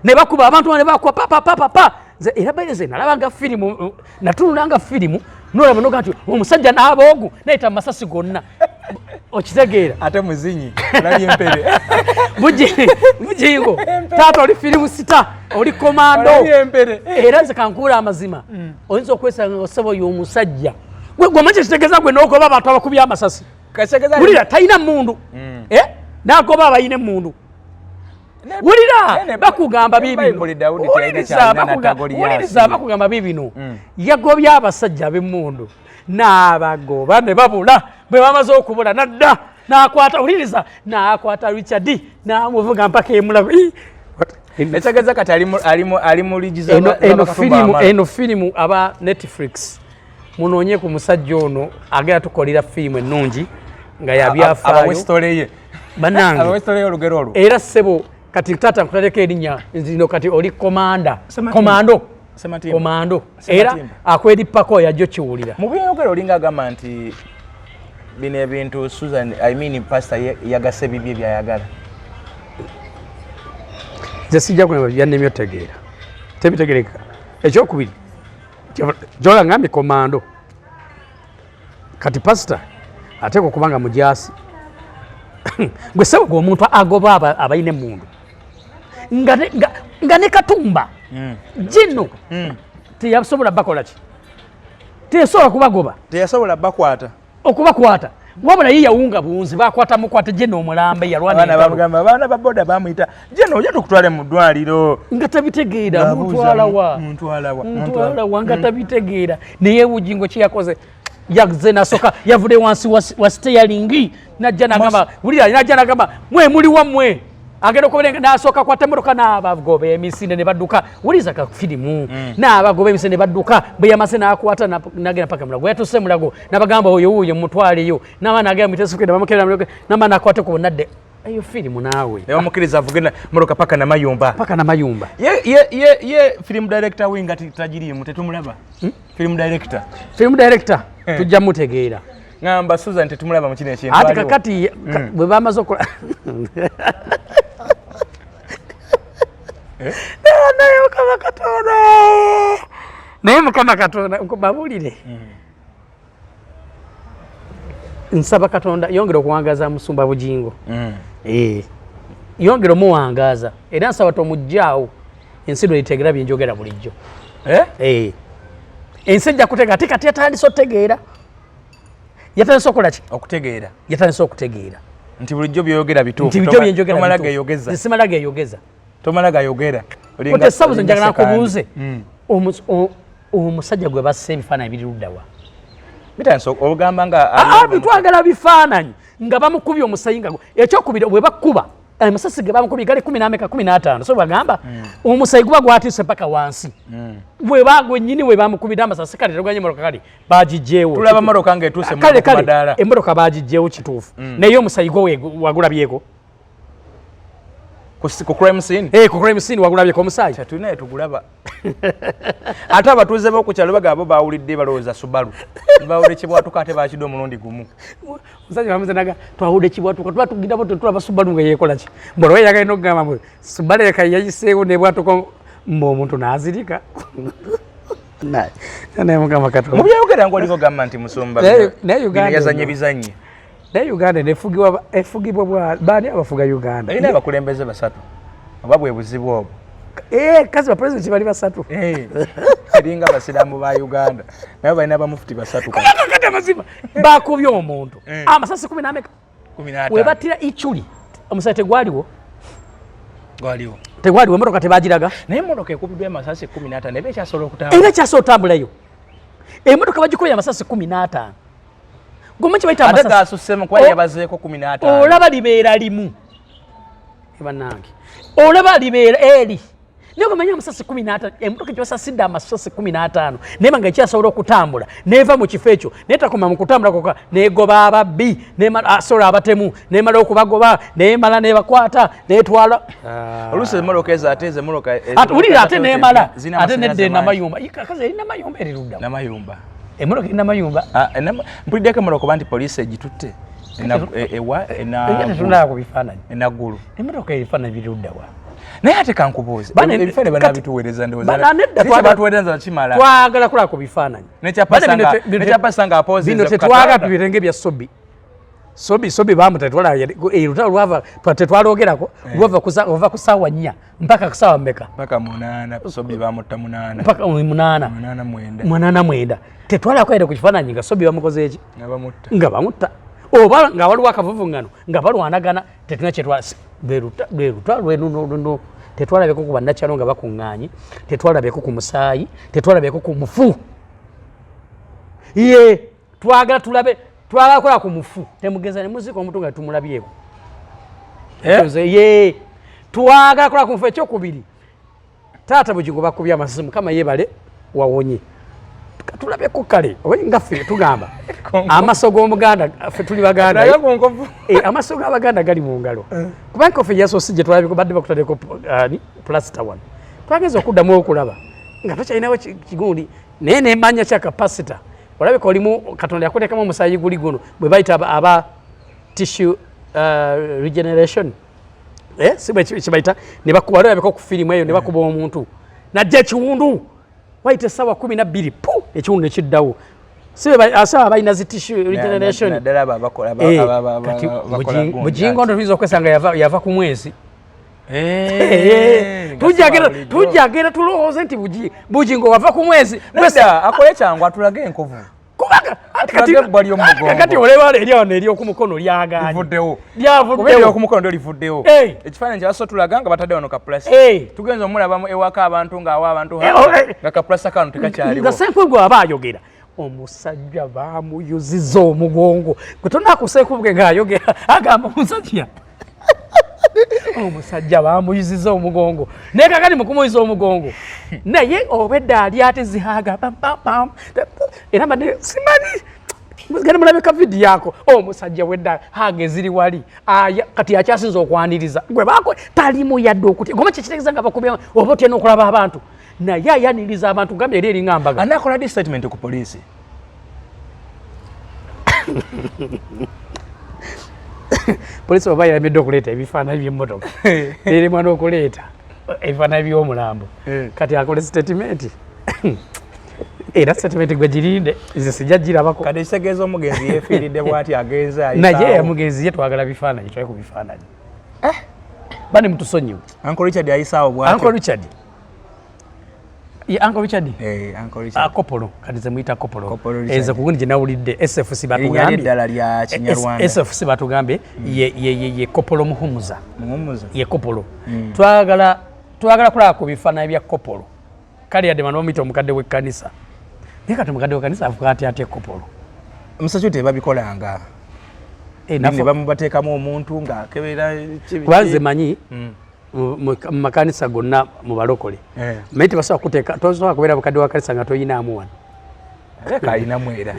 ne bakuba abantu ne bakwa pa nze era bayeze nalabanga firimu natunulanga firimu nolaba nogati omusajja n'aboogu naita masasi gonna okitegeera ate muzinyi nali empere bugingo taata oli firimu sita oli komando era nze kankula amazima oyinza okwesanga osebo y'omusajja gwe manje kitegeeza gwe n'ogoba abantu abakubya amasasi wulira talina mundu n'agoba abayine mundu wulira bakugamba bakugamba bibino yagobya abasajja ab'emmundu n'abagoba ne babula bwe bamaze okubula nadda n'akwata wuliriza n'akwata Richard n'amuvuga mpaka emulago ekitegeeza kati ali mu ligiza eno firimu aba Netflix munoonye ku musajja ono agenda tukolera firimu ennungi nga yabyafaayo bannange era ssebo kati tata nkutaleka erinnya nzino kati oli komando era akwerippako yajjo kiwulira mu byeyogera olinga agamba nti bino ebintu Susan pastor yagase bibye byayagala nze sijja kulaba byannemye otegeera tebitegereka ekyokubiri jola ngambi komando kati pastor ate okubanga mujasi gwe sebo gwe omuntu agoba abayine mundu nga ne katumba jino teyasobola bakola ki teyasobola kubagoba teyasobola bakwata okubakwata wabula yiya wunga buunzi bakwata mukwate jeno omulambe yalwana abaana baboda bamuyita jeno ojja tukutwale mu ddwaliro nga tabitegeera muntwalawa nga tabitegeera naye bugingo kiyakoze yaze nasoka yavude wansi wa steering najja nagamba wulira najja nagamba mwe muli wamwe agenda okuberenga nasoka kwa temotoka n'abagobe emisinde ne badduka wuliza ka firimu n'abagobe emisinde ne badduka bwe yamase n'akwata nagenda paka mulago yatuse mulago n'abagamba oyo mutwaleyo n'abaana agenda mutesukira bamukira n'abaana akwate ku nadde eyo firimu naawe eyo mukiriza avugena moroka paka na mayumba ye film director winga tajirimu tetumulaba film director tujja mutegeera ngamba Susan tetumulaba mu kino ekintu ati kakati bwe bamaze okola naye mukama katonda nkubabulire nsaba katonda yongera okuwangaza musumba bugingo yongera omuwangaza era nsaba tomujjaawo ensi lweyitegera byenjogera bulijjo ensi ejja kutegeera ate kati yatandise otegeera yatandise okola ki okutegeera yatandise okutegeera nti bulijjo byeyogera bituufu simala geyogeza tomala gayogera ote sabuze njagala nakubuuze omusajja gwe basse ebifaananyi biri luddawa ogamba nga bitwagala bifaananyi nga bamukubye omusayi nga ekyokubiri bwe bakuba amasasi ge bamukubye gali 15 so bagamba omusayi guba gwatiise mpaka wansi bwe bagwe nnyini we bamukubira amasasi kale tegwanye moroka kale bagijjeewo tulaba moroka ng'etuuse mu maddaala emmotoka bagijjeewo kituufu naye omusayi gwe wagulabyeko ku crime scene ku crime scene wagulabyeko omusayi tulina tugulaba ate abatuuze b'okukyalo bagabo bawulidde balowooza Subaru bawulidde kibwatuka ate bakidde omulundi gumu omusajja bamuzenaga twawulidde kibwatuka tuba tugidabo tetulaba Subaru nga yeekola ki mbolo yagalina okugamba mbu Subaru eka yagiseewo nebwatuka omuntu n'azirika naye mukama katonda mu byayogera ng'oliko gamba nti musumba yazanye bizannye naye Uganda efugibwa baani abafuga Uganda erina abakulembeze basatu oba bwe buzibu obwo kazi bapresident bali basatu eringa abasiraamu ba Uganda naye balina abamufuti basatu kati amazima bakubye omuntu amasasi 15 we batira ichuli omusajja tegwaliwo emmotoka tebagiraga naye emmotoka ekubiddwa amasasi 15 eba ekyasobola okutambula era ekyasobola otambulayo emmotoka bagikubye amasasi 15 gomanyi kibayita amasasi ate gasussemu kuba yabazeeko 15 olaba libeera limu ebannange olaba libeera eri naye gomanyi amasasi 15 emmotoka gyebasasidde amasasi 15 naye nga ekyasobola okutambula neeva mu kifo ekyo naye takoma mu kutambula koka negoba ababbi asobola abatemu nemala okubagoba nemala nebakwata netwala oluusi emmotoka ezo ate ezo emmotoka wulira ate nemala ate nedde namayumba kazi eri namayumba eri ludda namayumba emmotoka eri namayumba mpuliddeko emmotoka kuba nti poliisi egitutte ewa tunala ku bifaananyi enagulu emmotoka ebifaananyi biruddawa naye ate kankubuuze ebifaananyi banabituweereza ndowooza kimala twagala kulaba ku bifaananyi nekyapasa nga apoozi bino tetwagala tubirenge bya sobi bamu tetwalutalo lwava tetwalogerako lwava ku ssaawa 4 mpaka ku ssaawa mmeka paka 8 sobi bamutta 8 mpaka 8 tetwalako ere ku kifaananyi nga sobi bamukoze eki nga bamutta oba nga waliwo akavuvungano nga balwanagana tetuna kyetwala lweno tetwalabeko ku bannakyalo nga bakuŋŋaanye tetwalabeko ku musaayi tetwalabeko ku mufu ye twagala tulabe twalakola ku mufu temugeza ne muzika omuntu nga tumulabyeko ye twagala kola ku mufu ekyokubiri taata Bugingo bakubye amasimu kama yebale wawonye tulabeko kale ngaffe tugamba amaso g'omuganda ffe tuli baganda amaso g'abaganda gali mu ngalo kubanga ffe yasoose gye twalabeko badde bakutadeko plasita wano twageza okuddamu okulaba nga tokyalinawo kigundi naye nemanya kya kapasita olabeka olimu katonda yakuteekamu omusaayi guli guno bwe bayita aba tissue regeneration si bwe kibayita ne bakuba olabeka ku firimu eyo ne bakuba omuntu najja ekiwundu wayita essaawa 12 ekiwundu ne kiddawo asaba balina zi tissue regeneration Bugingo ndo tuyinza okwesanga yava ku mwezi tujagera tulowooze nti Bugingo wava ku mwezi akole kyangu atulage enkovu kati olewala eryawano eryokumukono lyaganyevuddewo okumukono ndo livuddewo ekifaananyi kyaso tulaga nga batadde wano kapulasi tugenza omulabamu ewaka abantu ngaawa abantu nga kapulasi kano tekakyaliwo nga Senkwebwe aba ayogera omusajja bamuyuziza omugongo gwe tonaku Senkwebwe ng'ayogera agamba omusajja omusajja bamuyuziza omugongo naye kakati mukumuyiza omugongo naye obedda ali ate zihaga era mbadde simanyi genda mulabeka vidiyo yako omusajja wedda haga eziri wali kati akyasinza okwaniriza gwe bakwe talimu yadde okutya goma kyekitegeeza nga bakubye oba otyena okulaba abantu naye ayaniriza abantu gambye eri eringa mbaga anakola di statement ku poliisi polisi oba yalemedde okuleeta ebifaananyi by'emmotoka erimwa n'okuleeta ebifaananyi by'omulambo kati akole statement era statement gwe girinde nze sijja girabako kati kitegeeza omugenzi yeefiiridde bw'ati agenze naye omugenzi ye twagala bifaananyi twale ku bifaananyi bani mutusonyiwe Uncle Richard ayisaawo bw'ati Uncle Richard Uncle Richard Uncle Richard Kopolo kati ze muyita Kopolo enze ku gundi gye nawulidde SFC batugambye eddala lya Kinyarwanda SFC batugambye ye Kopolo Muhumuza ye Kopolo twagala kulaba ku bifaananyi bya Kopolo kale yadde bano bamuyita omukadde w'ekkanisa naye kati omukadde w'ekkanisa avuga ate Kopolo omusajja tebabikolanga ne bamubateekamu omuntu ng'akebera kubanze manyi mu makanisa gonna mu balokole naye tebasobola kuteeka tosobola kubeera bukadde wa kanisa nga toyinaamu wano kalinamu era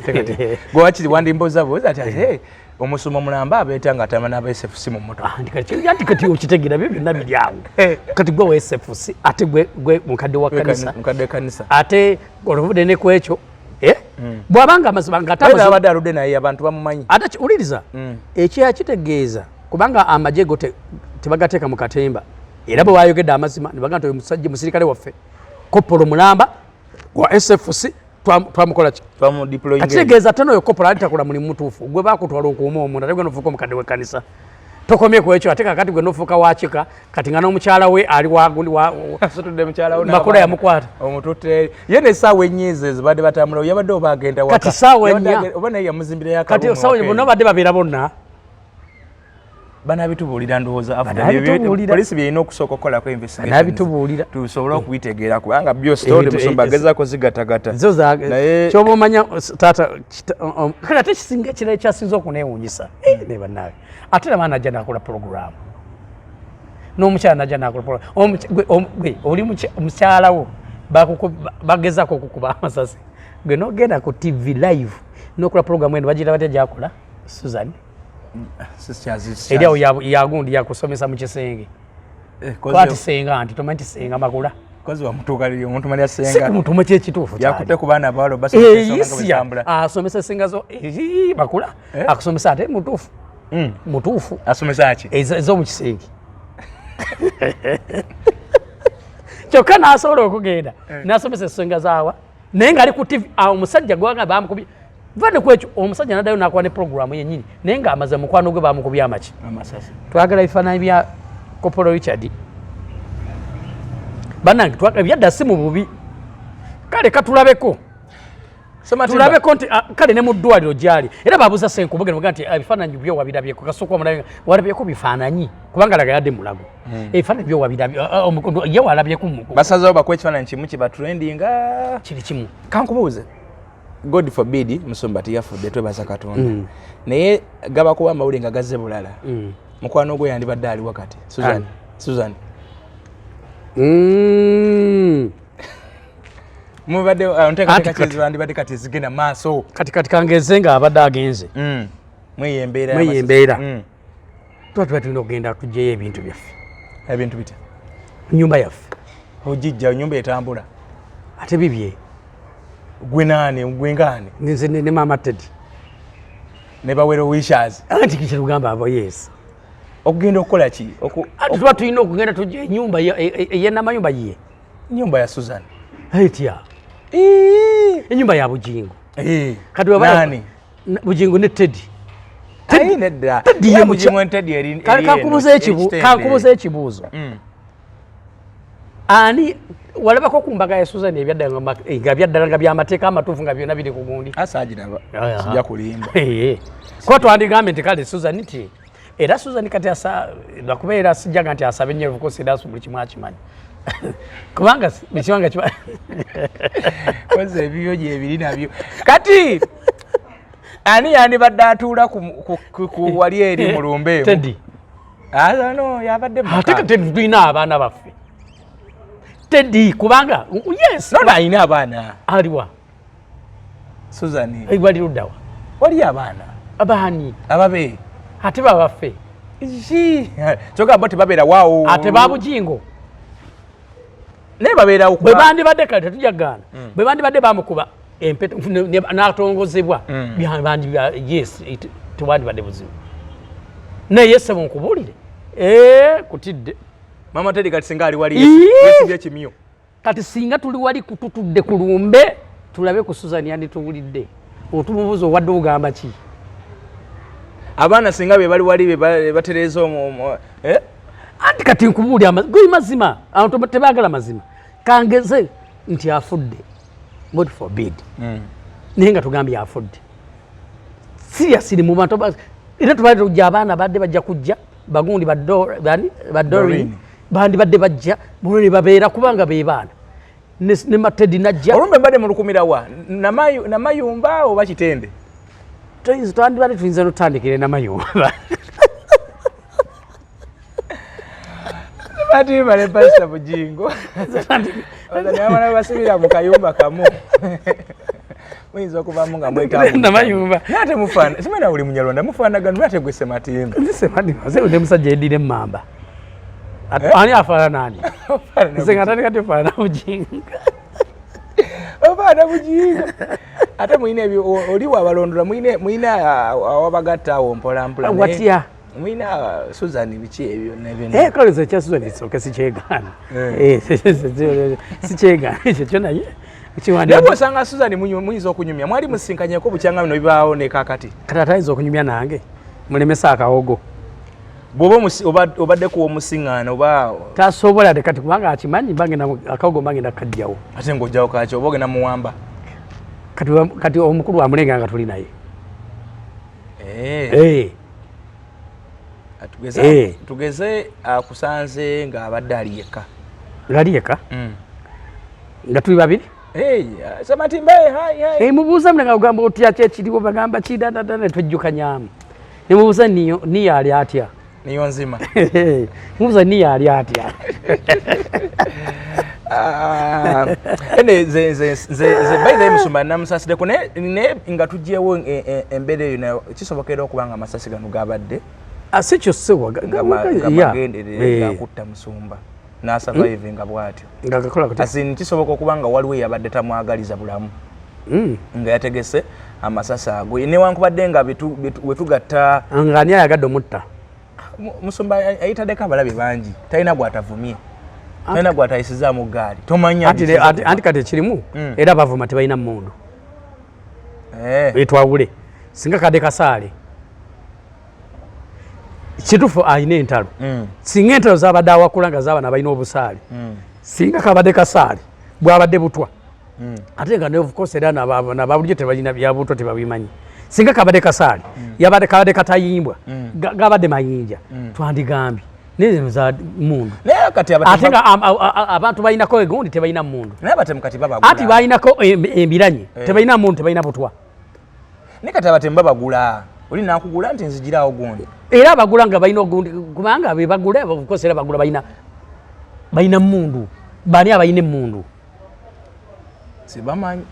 gwewakiri wandimboza buuza ati omusomo mulamba abeeta nga atama n'aba SFC mu mmotoka anti kati okitegeera byo byonna biryawo kati gwe wa SFC ate gwe mukadde wa kanisa ate oluvudde ne ku ekyo bw'abanga amazima abadde aludde naye abantu bamumanyi ate uliriza ekyeya kitegeeza kubanga amagye go tebagateeka mu katemba era bwe bayogedde amazima ne bagamba nti oyo musajja musirikale waffe Kopolo mulamba wa SFC twamukola ki kitegeeza ate n'oyo Kopolo ali takola mulimu mutuufu gwe bakutwala okuuma omuntu ate gwe nofuuka omukadde w'ekkanisa tokomye ku ekyo ate kakati gwe nofuuka wakika kati nga n'omukyala we ali wagundi makola yamukwata omututte ye n'essaawa ennyinzi ezibadde batambula yabadde oba agenda waka kati ssaawa ennya oba naye yamuzimbira kati ssaawa ennya bonna badde babeera bonna banabitubuulira ndowooza polisi byerina okusooka okukolako investigation tusobole okubitegeera kubanga byo sitode musomba agezaako zigatagata kyoba omanya taata kale ate kisinga ekirala ekyasinza okuneewuunyisa ne bannaawe ate nabaana najja nakola puroguramu n'omukyala najja nakola puroguramu oli mukyalawo bagezaako okukuba amasasi gwe n'ogenda ku TV live n'okola puroguramu eno bagira batya gyakola Susan eriawo yagundi yakusomesa mu kisenge kwati senga nti tomanyi senga makula kozi wamutuukaliri omuntu mali asenga sikumutuma kyekituufu yakute ku baana abawalo asomesa senga zo makula akusomesa ate mutuufu mutuufu asomesa ki ez'omu kisenge kyokka n'asobola okugenda n'asomesa essonga zaawa naye ng'ali ku TV awo omusajja gwanga bamukubye vane ku ekyo omusajja n'addayo n'akuba ne puroguramu yennyini naye ng'amaze mukwano gwe bamukubye amaki amasasi twagala ebifaananyi bya Kopolo Richard bannange byadda si mu bubi kale katulabeko tulabeko nti kale ne mu ddwaliro gyali era babuuza Senkubugge nemuga nti ebifaananyi byo wabirabyeko kasooka walabyeko bifaananyi kubanga laga yadde mulago ebifaananyi byo wabirabyo ye walabyeko basazeewo bakuwa ekifaananyi kimu kiba trendinga kiri kimu kankubuuze God forbid musumba tiyafudde twebaza Katonda naye gabakuba amawulire nga gazze bulala mukwano gwe yandibadde ali wakati Susan mubadde onteekateeka kizandibadde kati zigenda maaso kati kangenze nga abadde agenze mweyembeera tuba tulina okugenda tuggyeyo ebintu byaffe ebintu bitya nyumba yaffe ogijja nyumba etambula ate bibye gwe naani gwe ngaani nze ne Mama Teddy ne bawero wishers anti kikyalugamba abo yes okugenda okukola ki tuba tulina okugenda tujja enyumba eyenamayumba yiye nyumba ya Susan etya enyumba ya Bugingo kati nani Bugingo ne Teddy nedda kankubuza ekibuuzo ani walabako ku mbaga ya Susan ebyaddala nga byamateeka amatuufu nga byonna biri ku gundi asagiraba sijja kulimba kuba twandigambe nti kale Susan nti era Susan kati lwakubeera sijjaga nti asabe nnyo bukosi era buli kimu akimanyi kubanga bikiwanga kiba koze ebibyo gye ebiri nabyo kati ani yandibadde atuula ku wali eri mu lumbe Teddy no yabadde ate Teddy tulina abaana baffe Teddy kubanga yes nona ayina abaana aliwa Susan wali luddawa wali abaana abaani ababe ate babaffe kyoga bo tebabeera waawo ate ba Bugingo naye babeerawo bwe bandibadde kale tetujagaana bwe bandibadde bamukuba empeta n'atongozebwa yes tewandibadde buzibu naye yese munkubulire kutidde Mama Teddy kati singa ali wali yesibye kimyo kati singa tuli wali tutudde ku lumbe tulabe ku Susan yanditubulidde otumubuuza owadde ogamba ki abaana singa be bali wali batereeza anti kati nkubuulira gwe mazima abantu tebaagala mazima kangeze nti afudde God forbid naye nga tugambye afudde seriously mu bantu era tubaali tujja abaana badde bajja kujja bagundi badorini bandi badde bajja muno ne babeera kubanga be baana ne Matedi najja olumbe mbadde mulukumirawa namayumba oba kitende twandibadde tuyinza notandikire namayumba ati bale Pastor Bugingo abana basibira mu kayumba kamu mwizo kuvamu nga mwetamu namayumba nate mufana simena uli munyalonda mufana ganu nate gwe SEMATIMBA ze ule musajja edire mamba ani afana nani zenga tani kati fana Bugingo obana Bugingo ate mwine oli wabalondora mwine awabagatta awo mpola mpola watya mwina Susan bichi ebyo nebyo kale ze kya Susan soke sichegana sichegana ekyo naye kiwandi lebo sanga Susan muyinza okunyumya mwali musinkanyeko bukyanga bino bibaawo ne kakati kata tayinza okunyumya nange mulemesa akawogo bwoba obadde kuwa musingana oba tasobola de kati kubanga akimanyi bange na akawogo bange nakajjawo ate ngojjawo kaki oboge na muwamba kati omukulu wa mulenga nga tuli naye tugeze akusanze nga abadde ali yekka ngali yekka nga tuli babiri SEMATIMBA mubuuza mlenga ogamba otya kyekiriwo bagamba kidadada ne twejjukanyaamu ne mubuuza niyo ali atya niyo nzima mubuuza niyo ali atya ze bayize musumba namusasideko ne nga tujjeewo embeera eyo nayo kisobokera okubanga amasasi gano gabadde asikyo sewa gamagenderera gakutta musumba n'asurvivinga bw'atyo ngagakola kuti kisoboka okubanga waliwo yabadde tamwagaliza bulamu nga yategese amasasi ago newankubadde nga wetugatta nga ani ayagadde omutta musumba ayitaddeko abalabe bangi talina gwatavumye talina gwatayisizaamu gaali tomanya anti kati ekirimu era bavuma tebalina mmundu etwawule singa kadde kasaale kituufu alina entalo singa entalo zabadde awakula nga zaabana balina obusaale singa kabadde kasaale bwabadde butwa ate nga of course era nababulijjo tebalina byabutwa tebabimanyi singa kabadde kasaale yabadde kabadde katayimbwa gabadde mayinja twandigambye nezino za mundu ate nga abantu balinako egundi tebalina mundu ati balinako embiranye tebalina mundu tebalina butwa ne kati abatemu babagula oli nakugula nti nzigirawo gundi era bagula nga balina ogundi kubanga bebagula of course era bagula balina mundu bani abayina mundu sibamanyi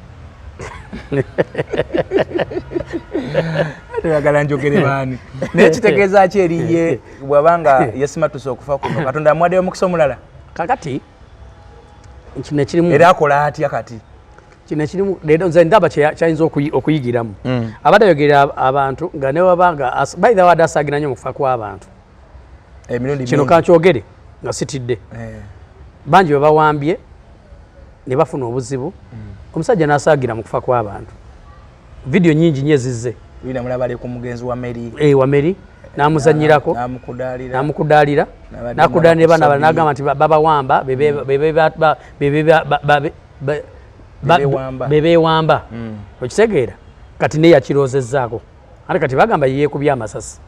tuyagala njogere baani naye kitegeeza ki eriye bwabanga yasimatuse okufa kuno katonda amwaddeyo omukisa omulala kakati kino ekirimu era akola atya kati kino ekirimu leero nze ndaba kyayinza okuyigiramu abadde ayogerera abantu nga ne wabanga bayitha wadde asaagiranye mu kufa kw'abantu kino kankyogere nga sitidde bangi bwe bawambye ne bafuna obuzibu omusajja n'asaagira mu kufa kw'abantu vidiyo nyingi nnyo ezizze mulabale ku mugenzi wa Meri wa Meri n'amuzannyirako n'amukudaalira n'akudaalira baana bala n'agamba nti babawamba bebeewamba okitegeera kati naye yakiroozezzaako ate kati bagamba yeekubya amasasi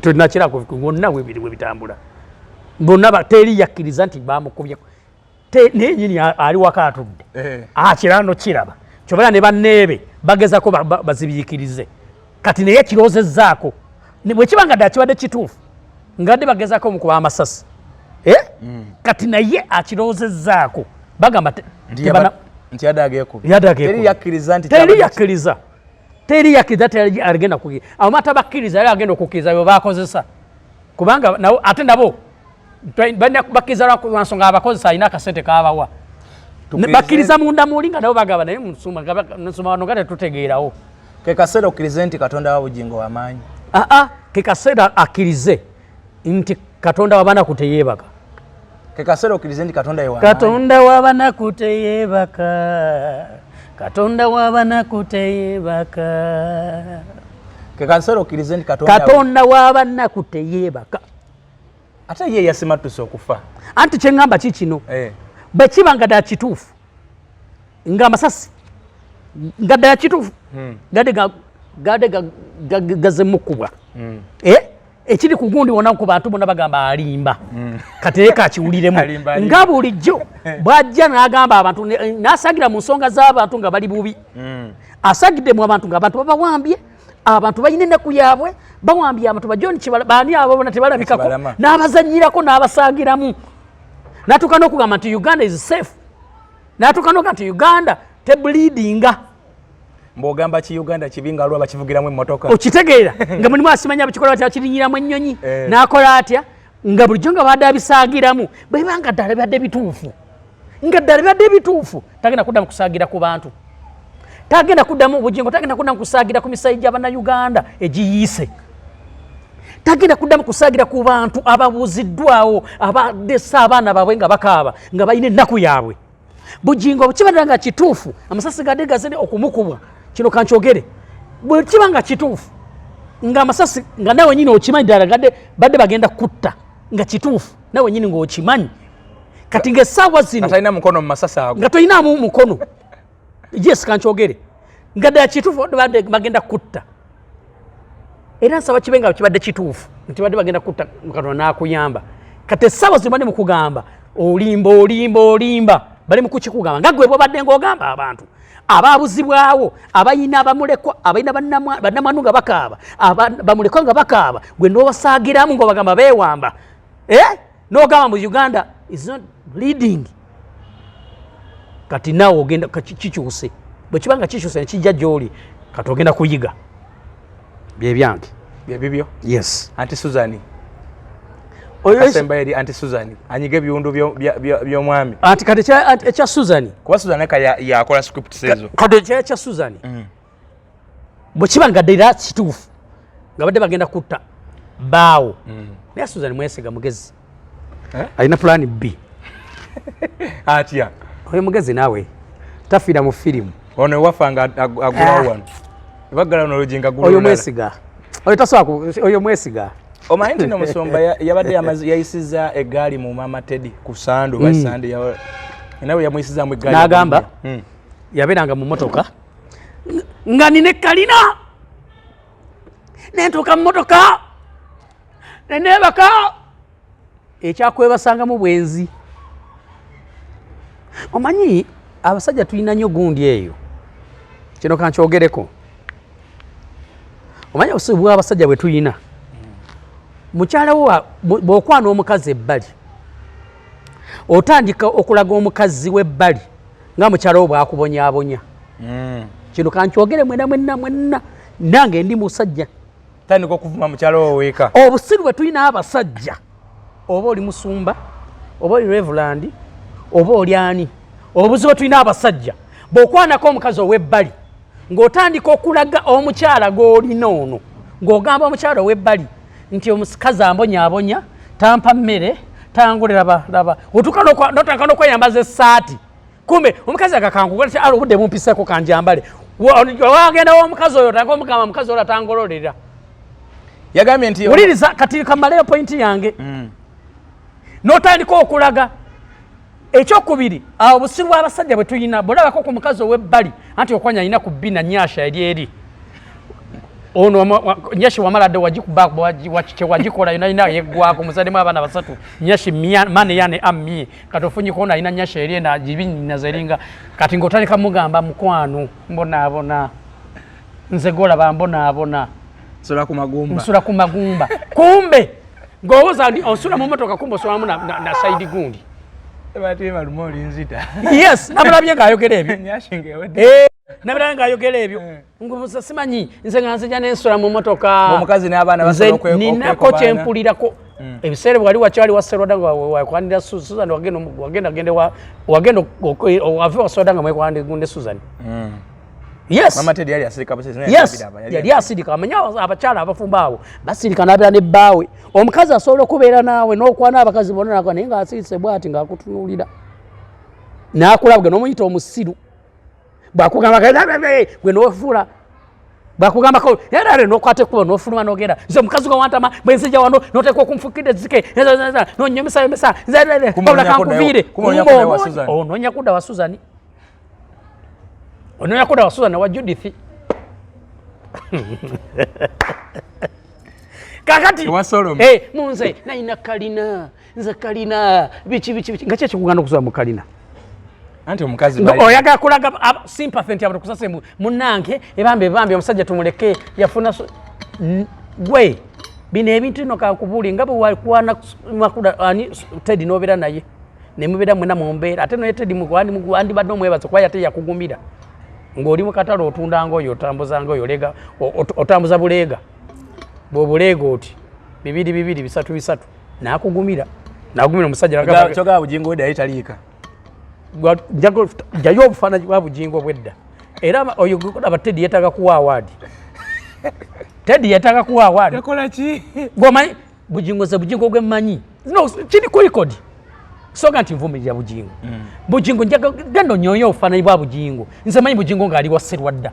tolinakirako bonna bwe bitambula bonna teri yakkiriza nti bamukubye naye nyini ali waka atudde kirano kiraba kyobera ne banneebe bagezako bazibiikirize kati naye kiroozezzaako bwekibanga dde akibadde kituufu ngadde bagezako mukuba amasasi kati naye akiroozezzaako bagamba teri yakkiriza agenda kugira amata bakkiriza yali agenda okukkiriza bwe bakozesa kubanga ate nabo bakkiriza lwansonga abakozesa alina akasente kabawa bakkiriza munda muli nga nabo bagaba naye nsoma wano nga tetutegeerawo ke kaseera okkirize nti katonda wa bugingo wamaanyi ke kaseera akkirize nti katonda wabanaku teyeebaka kaseera okkirize nti katonda ye katonda wabanaku teyeebaka katonda wabanaku teyeebaka kaseera okkirize nti katonda wabanaku teyeebaka ate ye yasimatuse okufa anti kyeŋŋamba ki kino bwe kiba nga ddala kituufu ng'amasasi nga ddala kituufu gadde gazemukkubwa ekiri ku gundi wonna ku bantu bonna bagamba alimba kati naye kakiwuliremu nga bulijjo bw'ajja n'agamba abantu n'asagira mu nsonga z'abantu nga bali bubi asagiddemu abantu ng'abantu babawambye abantu balina ennaku yaabwe bawambye abantu bajoni baani abo bona tebalabikako n'abazannyirako n'abasaagiramu n'atuuka n'okugamba nti Uganda is safe n'atuuka n'okugamba nti Uganda tebleedinga mbogamba ki Uganda kibi nga alwa bakivugiramu emmotoka okitegeera nga mulimu asimanya bikikola batya bakirinyiramu ennyonyi n'akola atya nga bulijjo nga badde abisaagiramu bweba nga ddala bibadde bituufu nga ddala bibadde bituufu tagenda kuddamu kusaagira ku bantu tagenda kuddamu bugingo tagenda kuddamu kusaagira ku misayi gy'Abannayuganda egiyiise tagenda kuddamu kusaagira ku bantu ababuuziddwawo abadesa abaana baabwe nga bakaaba nga balina ennaku yaabwe bugingo bwekibadde nga kituufu amasasi gadde gazene okumukubwa kino kankyogere bwe kiba nga kituufu nga amasasi nga nawe nyini okimanyi ddala badde bagenda kutta nga kituufu nawe nyini ng'okimanyi kati ng'essaawa zino talina mukono mu masasi ago nga tolinaamu mukono yes kankyogere nga ddala kituufu badde bagenda kutta era nsaba kibe nga kibadde kituufu nti badde bagenda kutta Katonda n'akuyamba kati essaawa zino badde mu kugamba olimba bali mu kukikugamba nga gwe bw'obadde ng'ogamba abantu abaabuzibwawo abayina abamulekwa abayina bannamwandu nga bakaaba bamulekwa nga bakaaba gwe n'obasaagiramu ng'obagamba beewamba n'ogamba mu Uganda is not bleeding kati naawe ogenda kikyuse bwe kiba nga kikyuse nekijja gy'oli kati ogenda kuyiga byebyange byebibyo yes anti Suzani Kasembayeri anti Suzani anyiga ebiwundu by'omwami anti kati ekya Suzani kuba Suzani yakola script sezo kati ekya Suzani bwekibanga ddira kituufu nga badde bagenda kutta baawo naye Susan Mwesiga mugezi alina plan B atya oyo mugezi naawe tafiira mu firimu ono wafanga agulawo wano bagala no lujinga gulo oyo Mwesiga oyo tasobola oyo Mwesiga omanyi nti Musomba yabadde yayisiza eggaali mu Mama Teddy ku Sando basande nawe yamuyisiza mu eggaali n'agamba yabeeranga mu motoka nga nine kalina nentuuka mu motoka neneebaka ekyakwebasangamu bwenzi. Omanyi abasajja tulina nnyo gundi eyo kino kankyogereko. Omanyi obusubi bw'abasajja bwe tulina mukyala wo bw'okwana omukazi ebbali otandika okulaga omukazi w'ebbali nga mukyala wo bw'akubonyaabonya. Kino kankyogere mwenna nange ndi musajja tandika okuvuma mukyala wo weeka. Obusiru bwe tulina abasajja oba oli musumba oba oli reverand oba oli ani obuzibu tulina abasajja bw'okwanako omukazi ow'ebbali ng'otandika okulaga omukyala gw'olina ono ng'ogamba omukyala ow'ebbali nti omukazi ambonyaabonya tampa mmere tangulira laba otuuka n'otandika n'okweyambaza essaati kumbe omukazi agakankuga ali obudde bumpiseko kanjambale wagenda w'omukazi oyo otandika omugamba omukazi oyo atangololera. Yagambye nti wuliriza kati kamaleyo pointi yange n'otandika okulaga. Ekyokubiri awo busiru bw'abasajja bwe tulina bw'olabako ku mukazi ow'ebbali anti okwanya alina ku bbina nnyasha eri ono nyashi wamaladde wagikola yonayina yeggwako muzaddemu abaana basatu nyashi mane yane ammye kati ofunyiko ono alina nyashi eri nazeringa kati ng'otandika mugamba mukwano mbonaabona nze golaba mbonaabona nsula ku magumba kumbe ng'owooza osula mu motoka kumbe osulamu na saidi gundi. Yes, namulabye ng'ayogera ebyo. Nabiranga ng'ayogera ebyo. Ngubuza simanyi nze nga nzija n'ensula mu motoka. Omukazi n'abaana basobola okwekobaana. Ninako kye mpulirako. Ebiseera wali wakyali wa Seroda nga wakwanira Susan wagenda wave wa Seroda nga mwekwanira Susan. Yes. Mama Teddy yali asirika basese naye yali asirika amanya abakyala abafumba abo basirika nabira ne baawe omukazi asobola okubeera naawe n'okwana abakazi bonna nako naye ng'asirise bw'ati ng'akutunuulira n'akulabwe n'omuyita omusiru bw'akugamba gwe n'ofuula bw'akugambako era n'okwata ekkubo n'ofuluma n'ogenda nze omukazi gwe wantama bwe nzija wano n'oteeka okumfukidde zike n'onyomesa wabula kankuviire onoonya kudda wa Suzani. Ononya kuda wa Susan wa Judith. Kakati wasolo munze naina kalina nze kalina bichi ngache kuganda kusoma mu kalina anti omukazi bali oyaga kulaga sympathy nti abantu kusase munange ebambe omusajja tumuleke yafuna gwe bine ebintu no kakubuli ngabo walikwana makuda ani Teddy nobera naye nemubera mwena mumbera ate no Teddy mugwandi badde omwebaza kwa yate yakugumira ng'oli mu katalo otunda ngoyo otambuza ngoyo lega otambuza bulega bobulega oti bibiri bisatu nakugumira omusajja choga bujingo wedda italiika jayo obufaananyi bwa bujingo bwedda era oyo aba Teddy yetaga kuwa award yakola ki gomanyi bujingo gwe mmanyi no kiri ku record soga nti nvumirira bujingo bujingo gendo nyoyo obufaananyi bwa bujingo nze manyi bujingo ng'ali wa Serwadda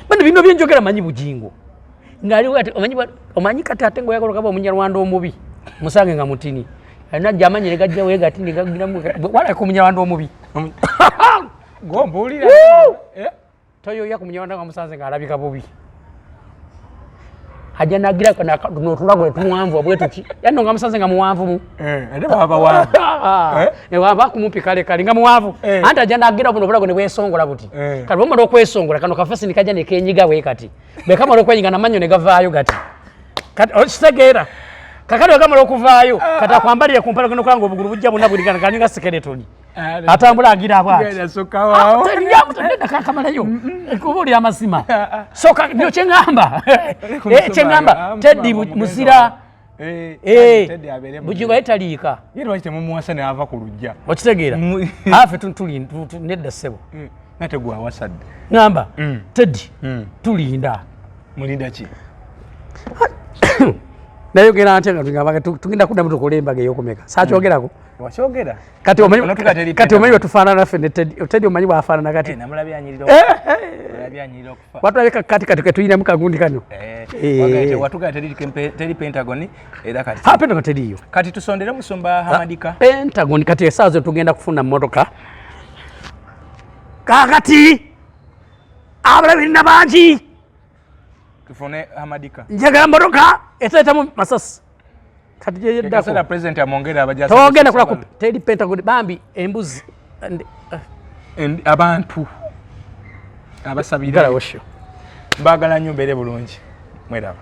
bano bino byenjogera manyi bujingo ng'ali wati omanyi kati ate ngoyagala okaba omunyarwanda omubi musange nga mutini najja amanyi ne gajja weega ati negagiramu wala ku munyarwanda omubi gombuulira toyoya ku munyarwanda nga musanze ng'alabika bubi hajja nagira kana notulago tuwanvu obwetuki yanno nga musanze nga muwanvu mu ate baba wanvu waba kumumpi kale nga muwanvu anta ajja nagira buno bulago ne bwesongola buti kati bomala okwesongola kano kafesi nikajja ne kenyiga we kati bekamala okwenyiga namanyo ne gavaayo gati kati okitegeera kakati wekamala okuvaayo kati akwambalire kumpala gano kulanga obugulu bujja bonna buligana kaninga skeletoni atambula agira bwatikamalayo kubuulira amazima soka nyo kyengamba Teddy muzira bujingo yetaliika mumuwasa ne ava ku lujja okitegeera afe tuli nedda ssebo Nate gwa wasadde. Ngamba. Teddy. Tulinda. Mulinda ki? Nayo gera ate nga tugenda kudda mutu kulembaga yokumeka. Saachogerako. Wachogera. Kati omanyi tufaanana ffe ne Teddy omanyi bwafaanana kati. Namulabye anyirira. Namulabye anyirira okufa. Watu abeka kati tuyinamu kagundi kano. Wagate watuga Teddy Pentagon era kati. Ha Pentagon Teddy yo. Kati tusondere musomba Hamadika. Pentagon kati esaazo tugenda kufuna mmotoka. Kakati abalabirina bangi. Tufune Hamadika. Njagala mmotoka eteetamu masasi. Kati je yeddako. Kasera president amongera abajasa. Togenda kula ku Teddy Pentagon bambi embuzi abantu abasabira. Gara wosho. Mbagala nnyo mbere bulungi. Mweraba.